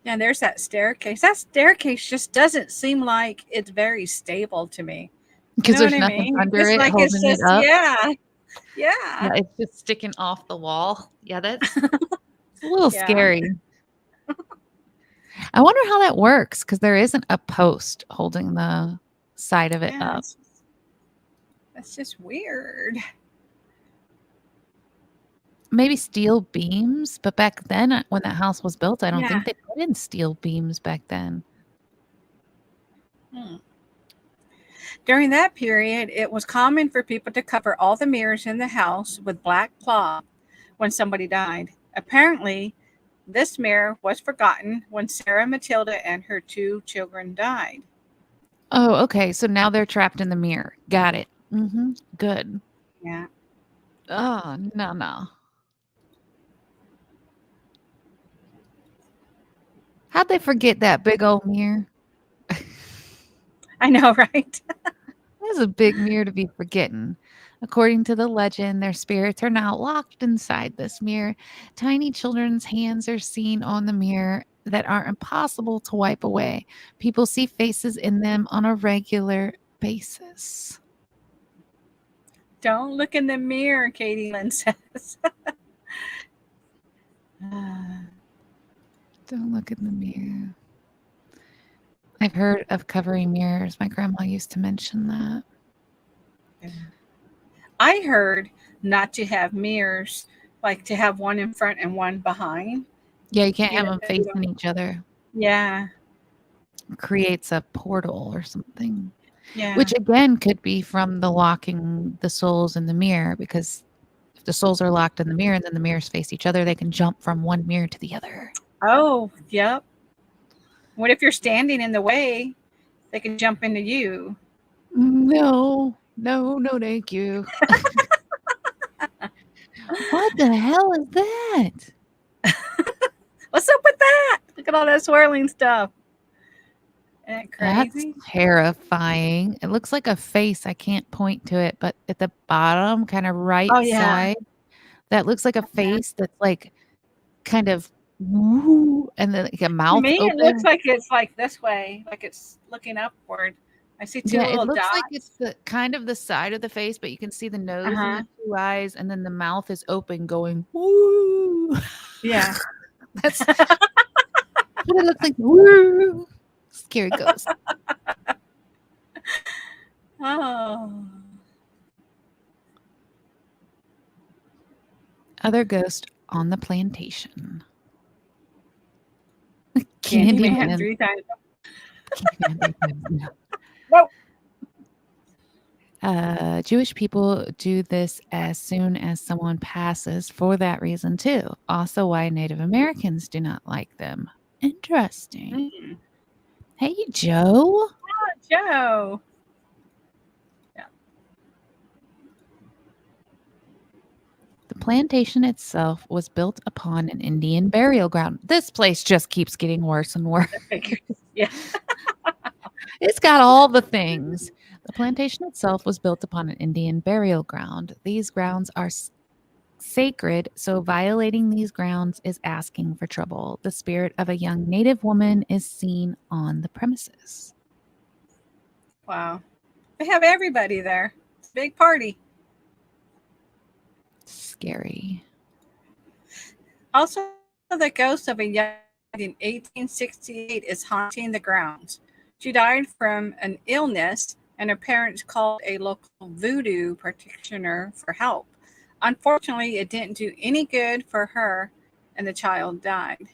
Yeah, there's that staircase. That staircase just doesn't seem like it's very stable to me. Because there's nothing under It's it like holding it's just, it up. yeah. It's just sticking off the wall. Yeah, it's a little scary. I wonder how that works because there isn't a post holding the side of it up. That's just weird. maybe steel beams, but back then when that house was built, I don't Yeah. think they put in steel beams back then. Hmm. During that period, it was common for people to cover all the mirrors in the house with black cloth when somebody died. Apparently, this mirror was forgotten when Sarah Matilda and her 2 children died. Oh, okay. So now they're trapped in the mirror. Got it. Good. Yeah. Oh, no. How'd they forget that big old mirror? I know, right? That's a big mirror to be forgetting. According to the legend, their spirits are now locked inside this mirror. Tiny children's hands are seen on the mirror that are impossible to wipe away. People see faces in them on a regular basis. Don't look in the mirror, Katie Lynn says. Don't look in the mirror. I've heard of covering mirrors. My grandma used to mention that. I heard not to have mirrors, like to have one in front and one behind. Yeah, you can't You have know, them facing each other. yeah, Creates a portal or something. yeah. Which again could be from the locking the souls in the mirror, because if the souls are locked in the mirror and then the mirrors face each other, they can jump from one mirror to the other. Oh, yep. What if you're standing in the way? They can jump into you. No, thank you. What the hell is that? What's up with that? Look at all that swirling stuff. Isn't it That's crazy? terrifying. It looks like a face. I can't point to it, but at the bottom, kind of right Oh yeah. side, that looks like a face that's like kind of woo, and then like a To mouth me, it looks open. like it's like this way, like it's looking upward. I see 2 Yeah, it little looks like it's dots. the kind of the side of the face, but you can see the nose and Uh-huh. the 2 eyes, and then the mouth is open going, "Woo." Yeah. That's what it looks like. Woo. Scary ghost. Oh. Other ghost on the plantation. Candyman Candyman. 3 times. Candyman. Whoa. Jewish people do this as soon as someone passes for that reason too. Also, why Native Americans do not like them. Interesting. Mm. Hey, Joe. Oh, Joe. Yeah. The plantation itself was built upon an Indian burial ground. This place just keeps getting worse and worse. Yeah. It's got all the things. The plantation itself was built upon an Indian burial ground. These grounds are sacred, so violating these grounds is asking for trouble. The spirit of a young Native woman is seen on the premises. Wow. They have everybody there. It's a big party. Scary. Also, the ghost of a young in 1868 is haunting the grounds. She died from an illness, and her parents called a local voodoo practitioner for help. Unfortunately, it didn't do any good for her, and the child died.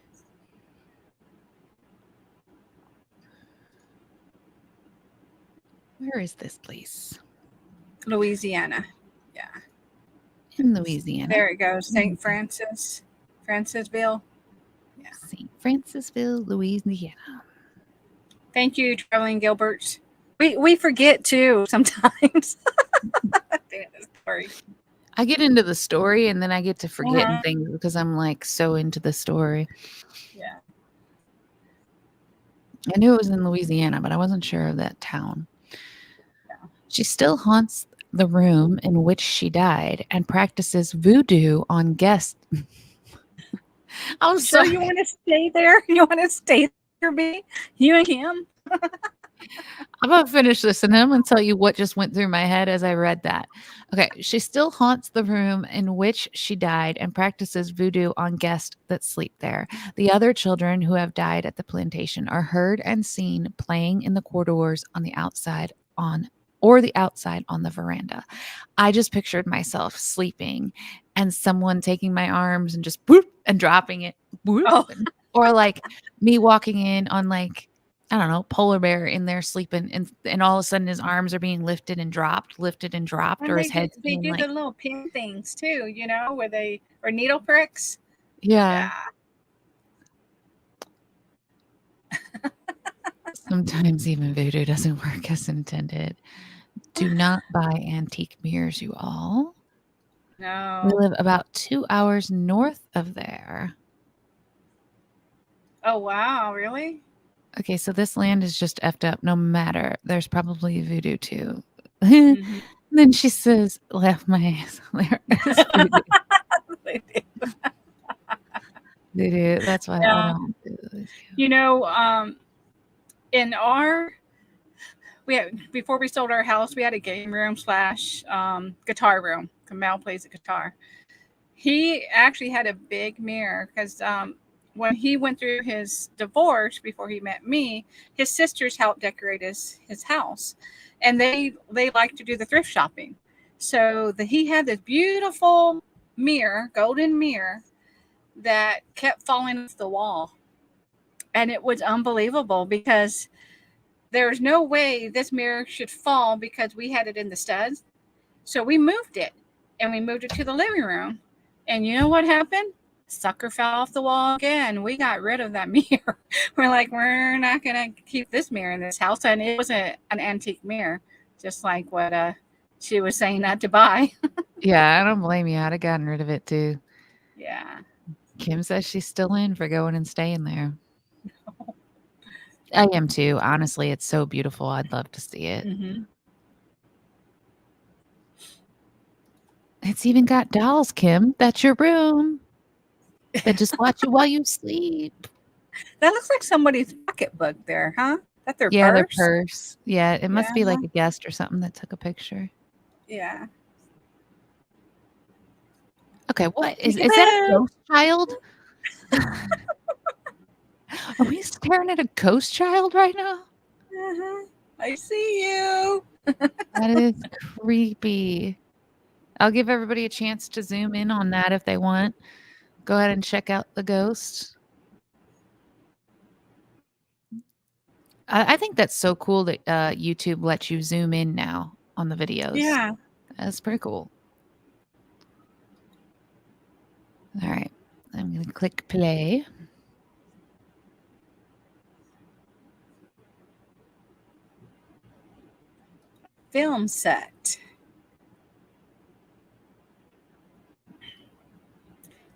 Where is this place? Louisiana. Yeah. In Louisiana. There it goes. St. Francis. Francisville. Yeah. St. Francisville, Louisiana. Thank you, Traveling Gilberts. We forget too sometimes. Story. I get into the story and then I get to forgetting things because I'm like so into the story. Yeah. I knew it was in Louisiana, but I wasn't sure of that town. Yeah. She still haunts the room in which she died and practices voodoo on guests. I'm So sorry. you want to stay there? You want to stay there, B? You and him? I'm going to finish this and then I'm going to tell you what just went through my head as I read that. Okay. She still haunts the room in which she died and practices voodoo on guests that sleep there. The other children who have died at the plantation are heard and seen playing in the corridors on the outside on or the outside on the veranda. I just pictured myself sleeping and someone taking my arms and just boop and dropping it. Boop, Oh, or like me walking in on like, I don't know, polar bear in there sleeping and all of a sudden his arms are being lifted and dropped, and or his head's they being do like, the little pin things too, where they or needle pricks. yeah. Yeah. Sometimes even voodoo doesn't work as intended. Do not buy antique mirrors, you all. We No. live about 2 hours north of there. Oh wow, really? Okay, so this land is just effed up no matter. There's probably voodoo too. Mhm. Then she says, laugh my ass. There is voodoo. Voodoo. That's why I Yeah. don't do this. In our we had before we sold our house, we had a game room slash guitar room. Kamal plays the guitar. He actually had a big mirror because when he went through his divorce before he met me, his sisters helped decorate his house, and they like to do the thrift shopping. So he had this beautiful mirror, golden mirror, that kept falling off the wall, and it was unbelievable because there's no way this mirror should fall because we had it in the studs. So we moved it, and we moved it to the living room. And you know what happened? Sucker fell off the wall again. We got rid of that mirror. We're like, we're not going to keep this mirror in this house. And it was an antique mirror, just like what she was saying not to buy. Yeah, I don't blame you. I'd have gotten rid of it too. Yeah. Kim says she's still in for going and staying there. I am too. Honestly, it's so beautiful. I'd love to see it. Mm-hmm. It's even got dolls, Kim. That's your room. That just watch you while you sleep. That looks like somebody's pocketbook there, huh? That their Yeah, their purse? purse. Yeah, it must be like Yeah. a guest or something that took a picture. Yeah. Okay, what is that a ghost child? Are we staring at a ghost child right now? Uh-huh. I see you. That is creepy. I'll give everybody a chance to zoom in on that if they want. Go ahead and check out the ghost. I think that's so cool that YouTube lets you zoom in now on the videos. Yeah. That's pretty cool. All right. I'm going to click play. Film set.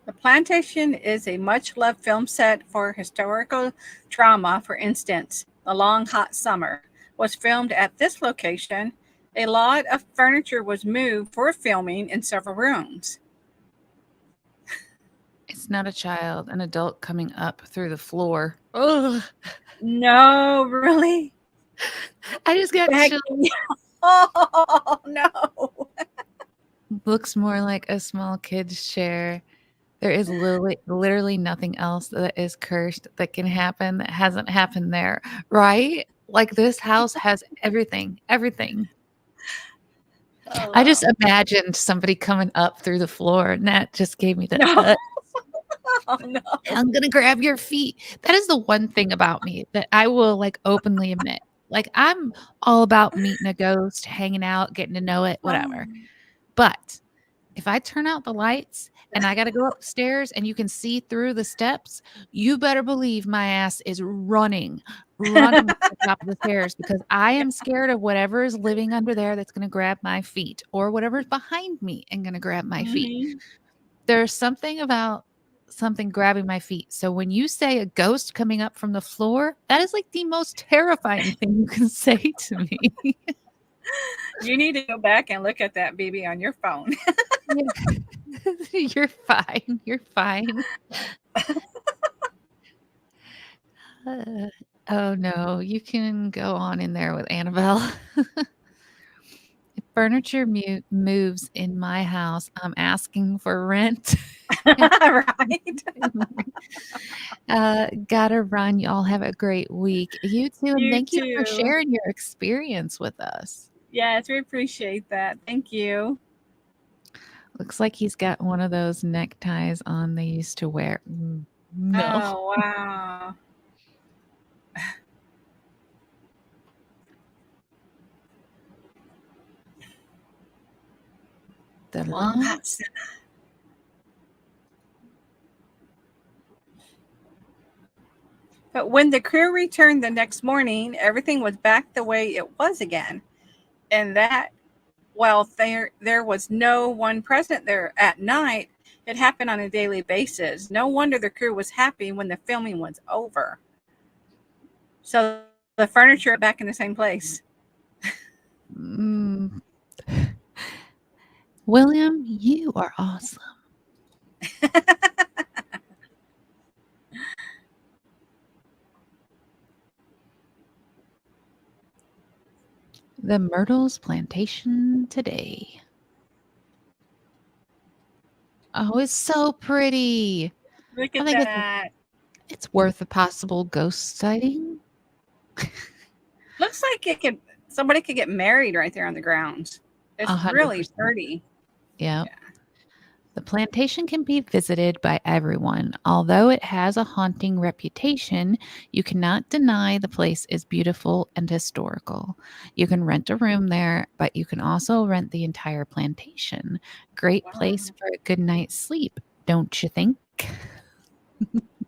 The Plantation is a much-loved film set for historical drama. For instance, The Long Hot Summer was filmed at this location. A lot of furniture was moved for filming in several rooms. It's not a child, an adult coming up through the floor. Ugh. No, really? I just got chills. Oh, no. Looks more like a small kid's chair. There is literally nothing else that is cursed that can happen that hasn't happened there, right? Like this house has everything. Oh, I just imagined somebody coming up through the floor, and that just gave me the no. Oh, no. I'm gonna grab your feet. That is the one thing about me that I will like openly admit. Like I'm all about meeting a ghost, hanging out, getting to know it, whatever. But if I turn out the lights and I got to go upstairs and you can see through the steps, you better believe my ass is running to the top of the stairs because I am scared of whatever is living under there that's going to grab my feet or whatever's behind me and going to grab my feet. There's something about something grabbing my feet. So when you say a ghost coming up from the floor, that is like the most terrifying thing you can say to me. You need to go back and look at that BB on your phone. You're fine. You're fine. Oh no, you can go on in there with Annabelle. If furniture moves in my house, I'm asking for rent. Right. Gotta run. Y'all have a great week. You too. And You thank you for too. sharing your experience with us. Yes, we appreciate that. Thank you. Looks like he's got one of those neckties on they used to wear. No. Oh, wow. The Long long. hot summer. But when the crew returned the next morning, everything was back the way it was again. And that, while there was no one present there at night, it happened on a daily basis. No wonder the crew was happy when the filming was over. So the furniture back in the same place. William, you are awesome. The Myrtles Plantation today. Oh, it's so pretty. Look I at think that. it's worth a possible ghost sighting. Looks like somebody could get married right there on the grounds. It's really 100%. pretty. Yeah. The plantation can be visited by everyone. Although it has a haunting reputation, you cannot deny the place is beautiful and historical. You can rent a room there, but you can also rent the entire plantation. Great place Wow. for a good night's sleep, don't you think?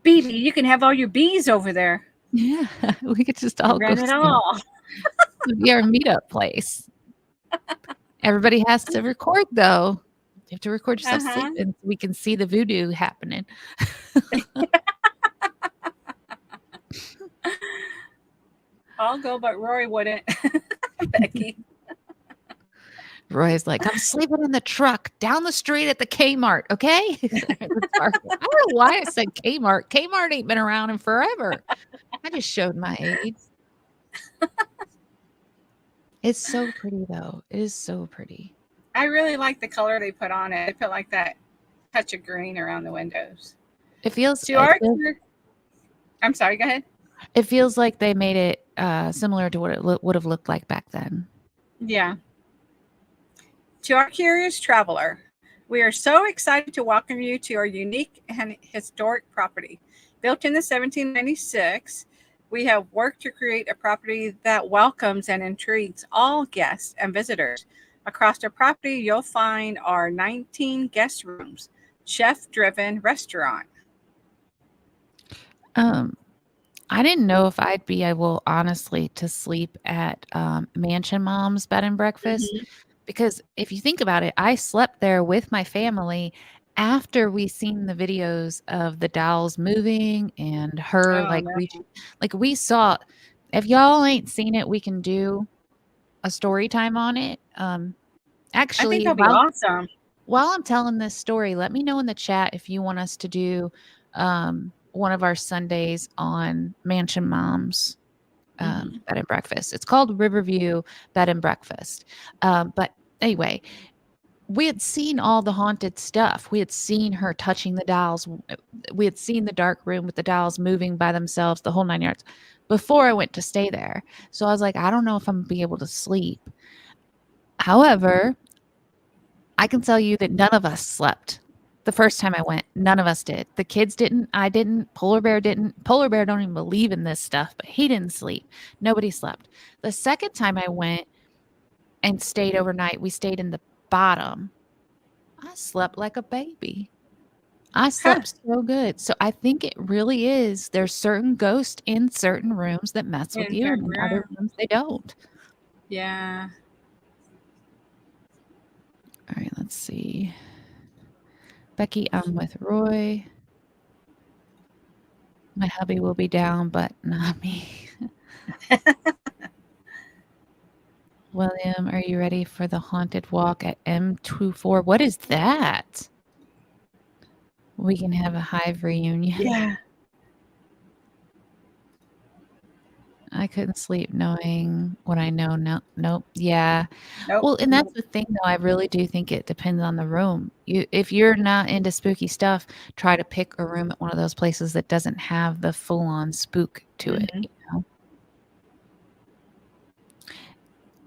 Baby, you can have all your bees over there. Yeah, we could just all go Rent it see all. be our meetup place. Everybody has to record though. You have to record yourself Uh-huh. sleeping so we can see the voodoo happening. I'll go, but Rory wouldn't. Becky. Roy's like, I'm sleeping in the truck down the street at the Kmart, okay? I don't know why I said Kmart. Kmart ain't been around in forever. I just showed my age. It's so pretty though. It is so pretty. I really like the color they put on it. They put like that touch of green around the windows. It feels To our I'm sorry, go ahead. it feels like they made it similar to what it would have looked like back then. Yeah. To our curious traveler, we are so excited to welcome you to our unique and historic property. Built in the 1796, we have worked to create a property that welcomes and intrigues all guests and visitors. Across our property, you'll find our 19 guest rooms, chef-driven restaurant. I didn't know if I'd be able, honestly, to sleep at Mansion Mom's bed and breakfast. Mhm. Because if you think about it, I slept there with my family after we seen the videos of the dolls moving and her Oh, like no. reaching. Like we saw, if y'all ain't seen it, we can do a story time on it. I think Actually, that'll be awesome. while I'm telling this story, let me know in the chat if you want us to do one of our Sundays on Mansion Moms Mhm. bed and breakfast. It's called Riverview Bed and Breakfast. But anyway, we had seen all the haunted stuff. We had seen her touching the dolls. We had seen the dark room with the dolls moving by themselves, the whole 9 yards, before I went to stay there. So I was like, I don't know if I'm gonna be able to sleep. However, I can tell you that none of us slept. The first time I went, none of us did. The kids didn't. I didn't. Polar Bear didn't. Polar Bear don't even believe in this stuff, but he didn't sleep. Nobody slept. The second time I went and stayed overnight, we stayed in the bottom. I slept like a baby. I Huh. slept so good. So I think it really is. There's certain ghosts in certain rooms that mess with In you, her and in other room. rooms they don't. Yeah. All right, let's see. Becky, I'm with Roy. My hubby will be down, but not me. William, are you ready for the haunted walk at M24? What is that? We can have a hive reunion. Yeah. I couldn't sleep knowing what I know now. Nope. Yeah. Nope. Well, and that's the thing, though. I really do think it depends on the room. If you're not into spooky stuff, try to pick a room at one of those places that doesn't have the full-on spook to it. Mhm.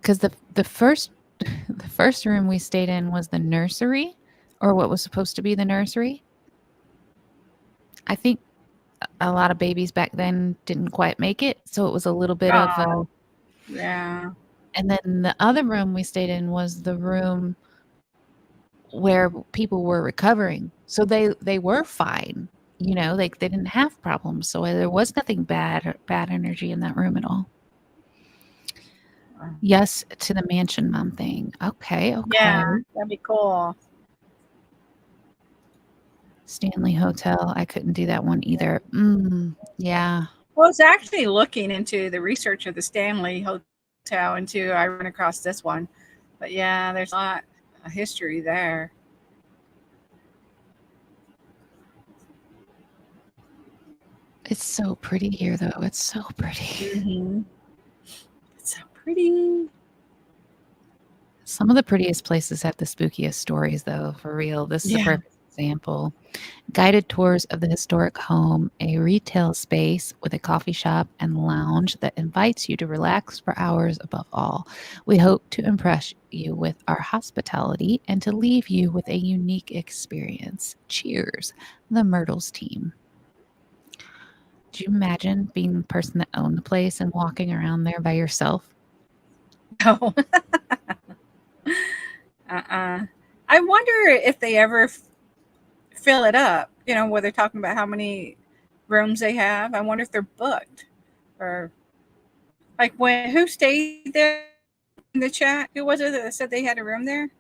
because the first the first room we stayed in was the nursery, or what was supposed to be the nursery. I think a lot of babies back then didn't quite make it, so it was a little bit of a. Oh, yeah. And then the other room we stayed in was the room where people were recovering, so they were fine. You know, like they didn't have problems, so there was nothing bad energy in that room at all. Yes to the mansion mom thing. Okay. Yeah, that'd be cool. Stanley Hotel. I couldn't do that one either. Yeah. Well, I was actually looking into the research of the Stanley Hotel until I ran across this one. But yeah, there's a lot of history there. It's so pretty here, though. It's so pretty. Mm-hmm. It's so pretty. Some of the prettiest places have the spookiest stories, though, for real. This is a perfect example. Guided tours of the historic home, a retail space with a coffee shop and lounge that invites you to relax for hours above all. We hope to impress you with our hospitality and to leave you with a unique experience. Cheers, the Myrtles team. Do you imagine being the person that owned the place and walking around there by yourself? No. I wonder if they ever fill it up, you know, where they're talking about how many rooms they have. I wonder if they're booked, or like who stayed there in the chat? Who was it that said they had a room there?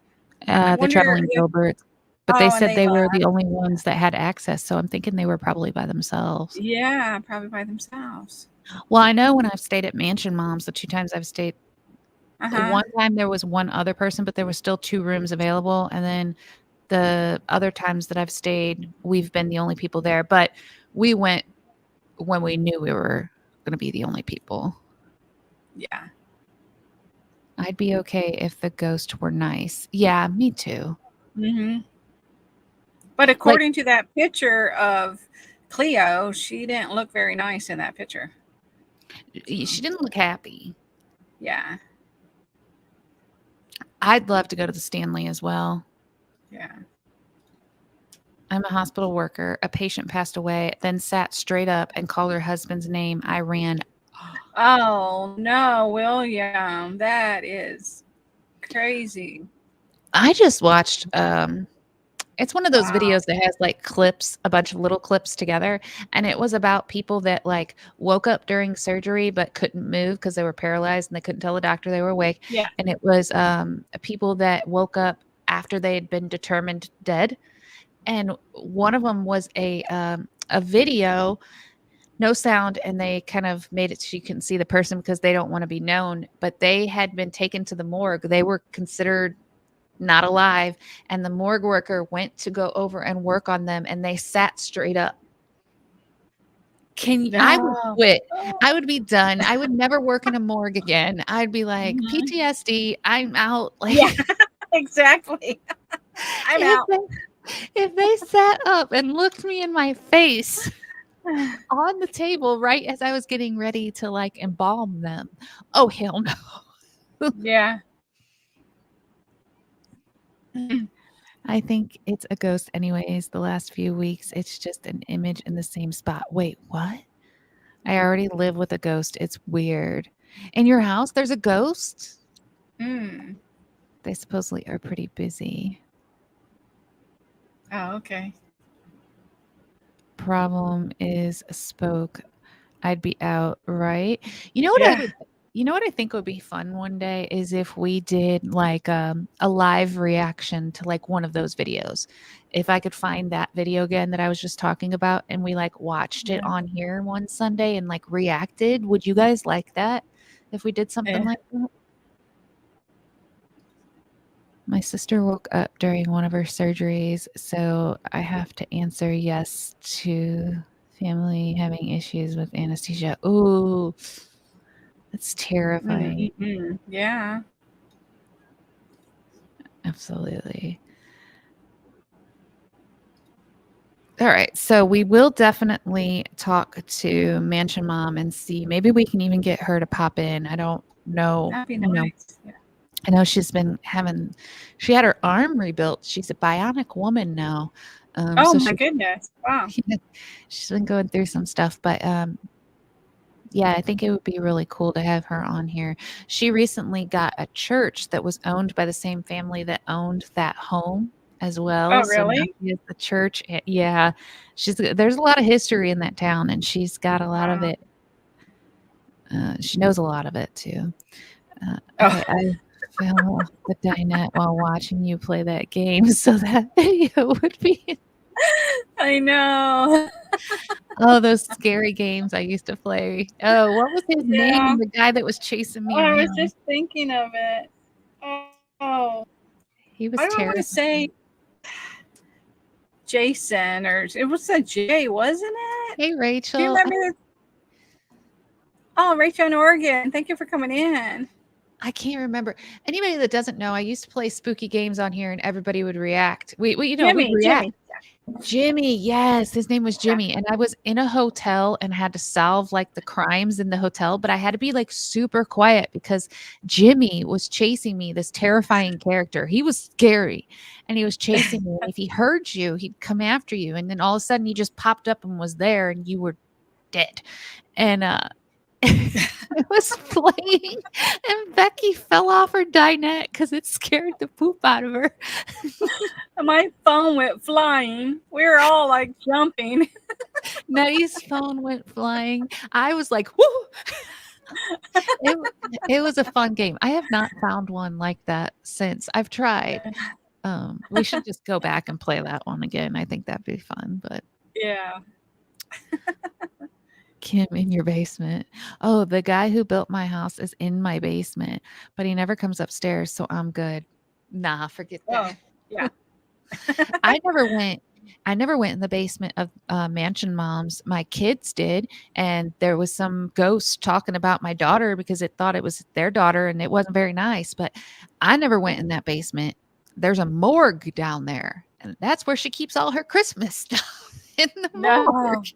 The traveling Gilberts. But they said they were the only ones that had access, so I'm thinking they were probably by themselves. Yeah, probably by themselves. Well, I know when I've stayed at Mansion Moms, the 2 times I've stayed, one time there was one other person, but there were still 2 rooms available. And then the other times that I've stayed, we've been the only people there. But we went when we knew we were going to be the only people. Yeah. I'd be okay if the ghost were nice. Yeah, me too. Mm-hmm. But according to that picture of Cleo, she didn't look very nice in that picture. She didn't look happy. Yeah. I'd love to go to the Stanley as well. Yeah. I'm a hospital worker. A patient passed away, then sat straight up and called her husband's name. I ran. Oh, no, William. That is crazy. I just watched it's one of those videos that has like clips, a bunch of little clips together. And it was about people that like woke up during surgery but couldn't move because they were paralyzed and they couldn't tell the doctor they were awake. Yeah. And it was people that woke up after they had been determined dead. And one of them was a video, no sound, and they kind of made it so you couldn't see the person because they don't want to be known. But they had been taken to the morgue. They were considered not alive, and the morgue worker went to go over and work on them, and they sat straight up. I would quit. I would be done. I would never work in a morgue again. I'd be like, PTSD, I'm out. Like, yeah, exactly. I'm out. If they sat up and looked me in my face on the table right as I was getting ready to like embalm them, oh hell no. Yeah. I think it's a ghost anyways. The last few weeks, it's just an image in the same spot. Wait, what? I already live with a ghost. It's weird. In your house, there's a ghost? They supposedly are pretty busy. Oh, okay. Problem is spoke. I'd be out, right? You know what you know what I think would be fun one day is if we did like a live reaction to like one of those videos. If I could find that video again that I was just talking about and we like watched it on here one Sunday and like reacted. Would you guys like that if we did something like that? My sister woke up during one of her surgeries, so I have to answer yes to family having issues with anesthesia. Ooh, that's terrifying. Mm-hmm. Yeah. Absolutely. All right, so we will definitely talk to Mansion Mom and see. Maybe we can even get her to pop in. I don't No, That'd be no. nice. Yeah. I know she had her arm rebuilt. She's a bionic woman now. Oh So my goodness! Wow. she's been going through some stuff, but yeah, I think it would be really cool to have her on here. She recently got a church that was owned by the same family that owned that home as well. Oh So now really? she has the church. Yeah, there's a lot of history in that town, and she's got a lot of Wow. it. She knows a lot of it too. Oh. Okay, I fell off the dinette while watching you play that game, so that video would be. I know. Oh, those scary games I used to play. Oh, what was his Yeah. name? The guy that was chasing me I was around. just thinking of it. Oh, He was why do I want to terrifying. say Jason or it was a J, wasn't it? Hey, Do you Rachel. remember? Oh, Rachel in Oregon. Thank you for coming in. I can't remember. Anybody that doesn't know, I used to play spooky games on here and everybody would react. We'd react. Jimmy, yes, his name was Jimmy. And I was in a hotel and had to solve like the crimes in the hotel, but I had to be like super quiet because Jimmy was chasing me, this terrifying character. He was scary and he was chasing me. And if he heard you, he'd come after you. And then all of a sudden he just popped up and was there and you were dead. And it was playing and Becky fell off her dinette because it scared the poop out of her. My phone went flying. We were all like jumping. Nettie's phone went flying. I was like, whoo! It was a fun game. I have not found one like that since. I've tried. We should just go back and play that one again. I think that'd be fun. But Yeah. Kim in your basement. Oh, the guy who built my house is in my basement, but he never comes upstairs, so I'm good. Nah, forget that. Oh, yeah. I never went in the basement of Mansion Moms. My kids did, and there was some ghost talking about my daughter because it thought it was their daughter, and it wasn't very nice. But I never went in that basement. There's a morgue down there, and that's where she keeps all her Christmas stuff in the morgue.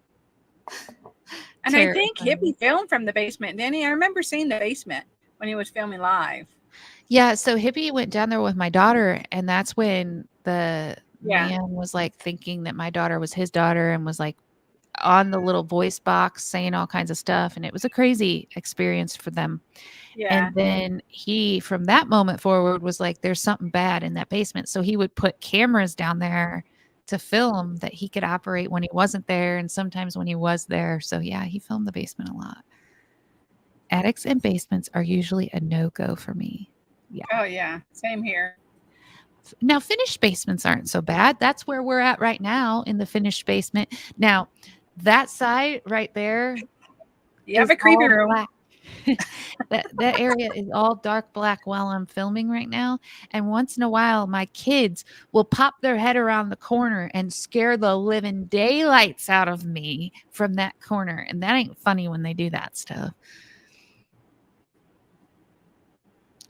And I think Hippie filmed from the basement, didn't he? I remember seeing the basement when he was filming live. Yeah, so Hippie went down there with my daughter, and that's when the man was like thinking that my daughter was his daughter and was like on the little voice box saying all kinds of stuff. And it was a crazy experience for them. Yeah. And then he, from that moment forward, was like, there's something bad in that basement. So he would put cameras down there to film that he could operate when he wasn't there and sometimes when he was there. So yeah, he filmed the basement a lot. Attics and basements are usually a no-go for me. Yeah. Oh yeah, same here. Now, finished basements aren't so bad. That's where we're at right now in the finished basement. Now, that side right there. You have a creepy room. Black. that area is all dark black while I'm filming right now. And once in a while, my kids will pop their head around the corner and scare the living daylights out of me from that corner. And that ain't funny when they do that stuff.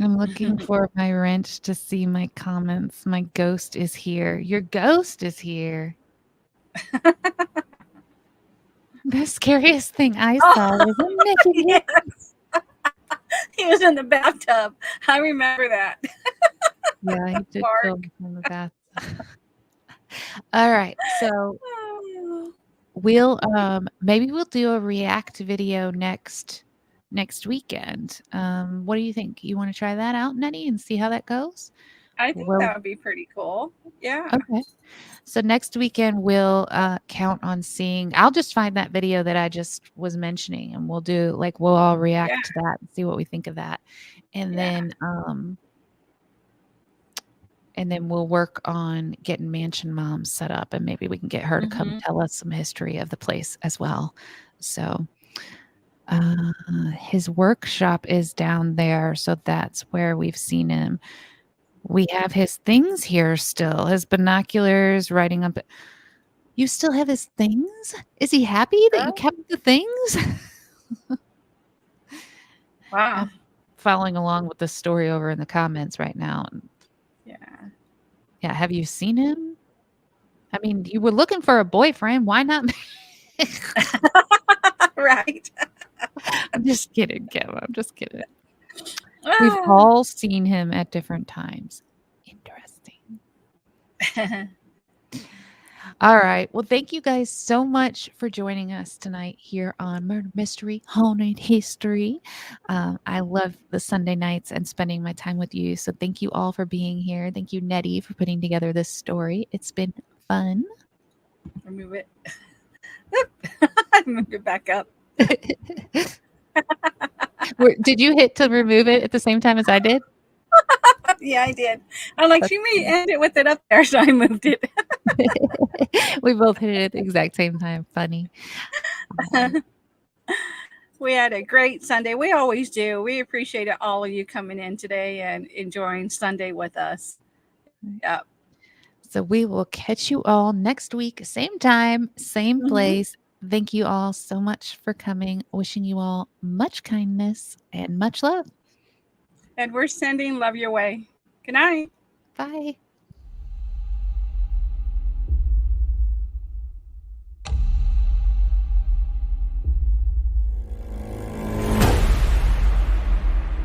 I'm looking for my wrench to see my comments. My ghost is here. Your ghost is here. The scariest thing I saw was a Mickey. Yes. He was in the bathtub. I remember that. Yeah, he did film in the bathtub. All right, so we'll maybe we'll do a react video next weekend. What do you think? You want to try that out, Nettie, and see how that goes? I think that would be pretty cool. Yeah. Okay. So next weekend we'll count on seeing. I'll just find that video that I just was mentioning, and we'll all react to that and see what we think of that, and then we'll work on getting Mansion Mom set up, and maybe we can get her to come tell us some history of the place as well. So his workshop is down there, so that's where we've seen him. We have his things here still, his binoculars, writing up. You still have his things? Is he happy that you kept the things? Wow. I'm following along with the story over in the comments right now. Yeah. Yeah. Have you seen him? I mean, you were looking for a boyfriend. Why not? Right. I'm just kidding, Kim. I'm just kidding. We've Ah. all seen him at different times. Interesting. All right. Well, thank you guys so much for joining us tonight here on Murder Mystery Haunted History. I love the Sunday nights and spending my time with you. So thank you all for being here. Thank you, Nettie, for putting together this story. It's been fun. Remove it. I moved it back up. Did you hit to remove it at the same time as I did? Yeah, I did. I'm like, she may end it with it up there, so I moved it. We both hit it at the exact same time. Funny. We had a great Sunday. We always do. We appreciate all of you coming in today and enjoying Sunday with us. Yep. So we will catch you all next week, same time, same place. Thank you all so much for coming. Wishing you all much kindness and much love. And we're sending love your way. Good night. Bye.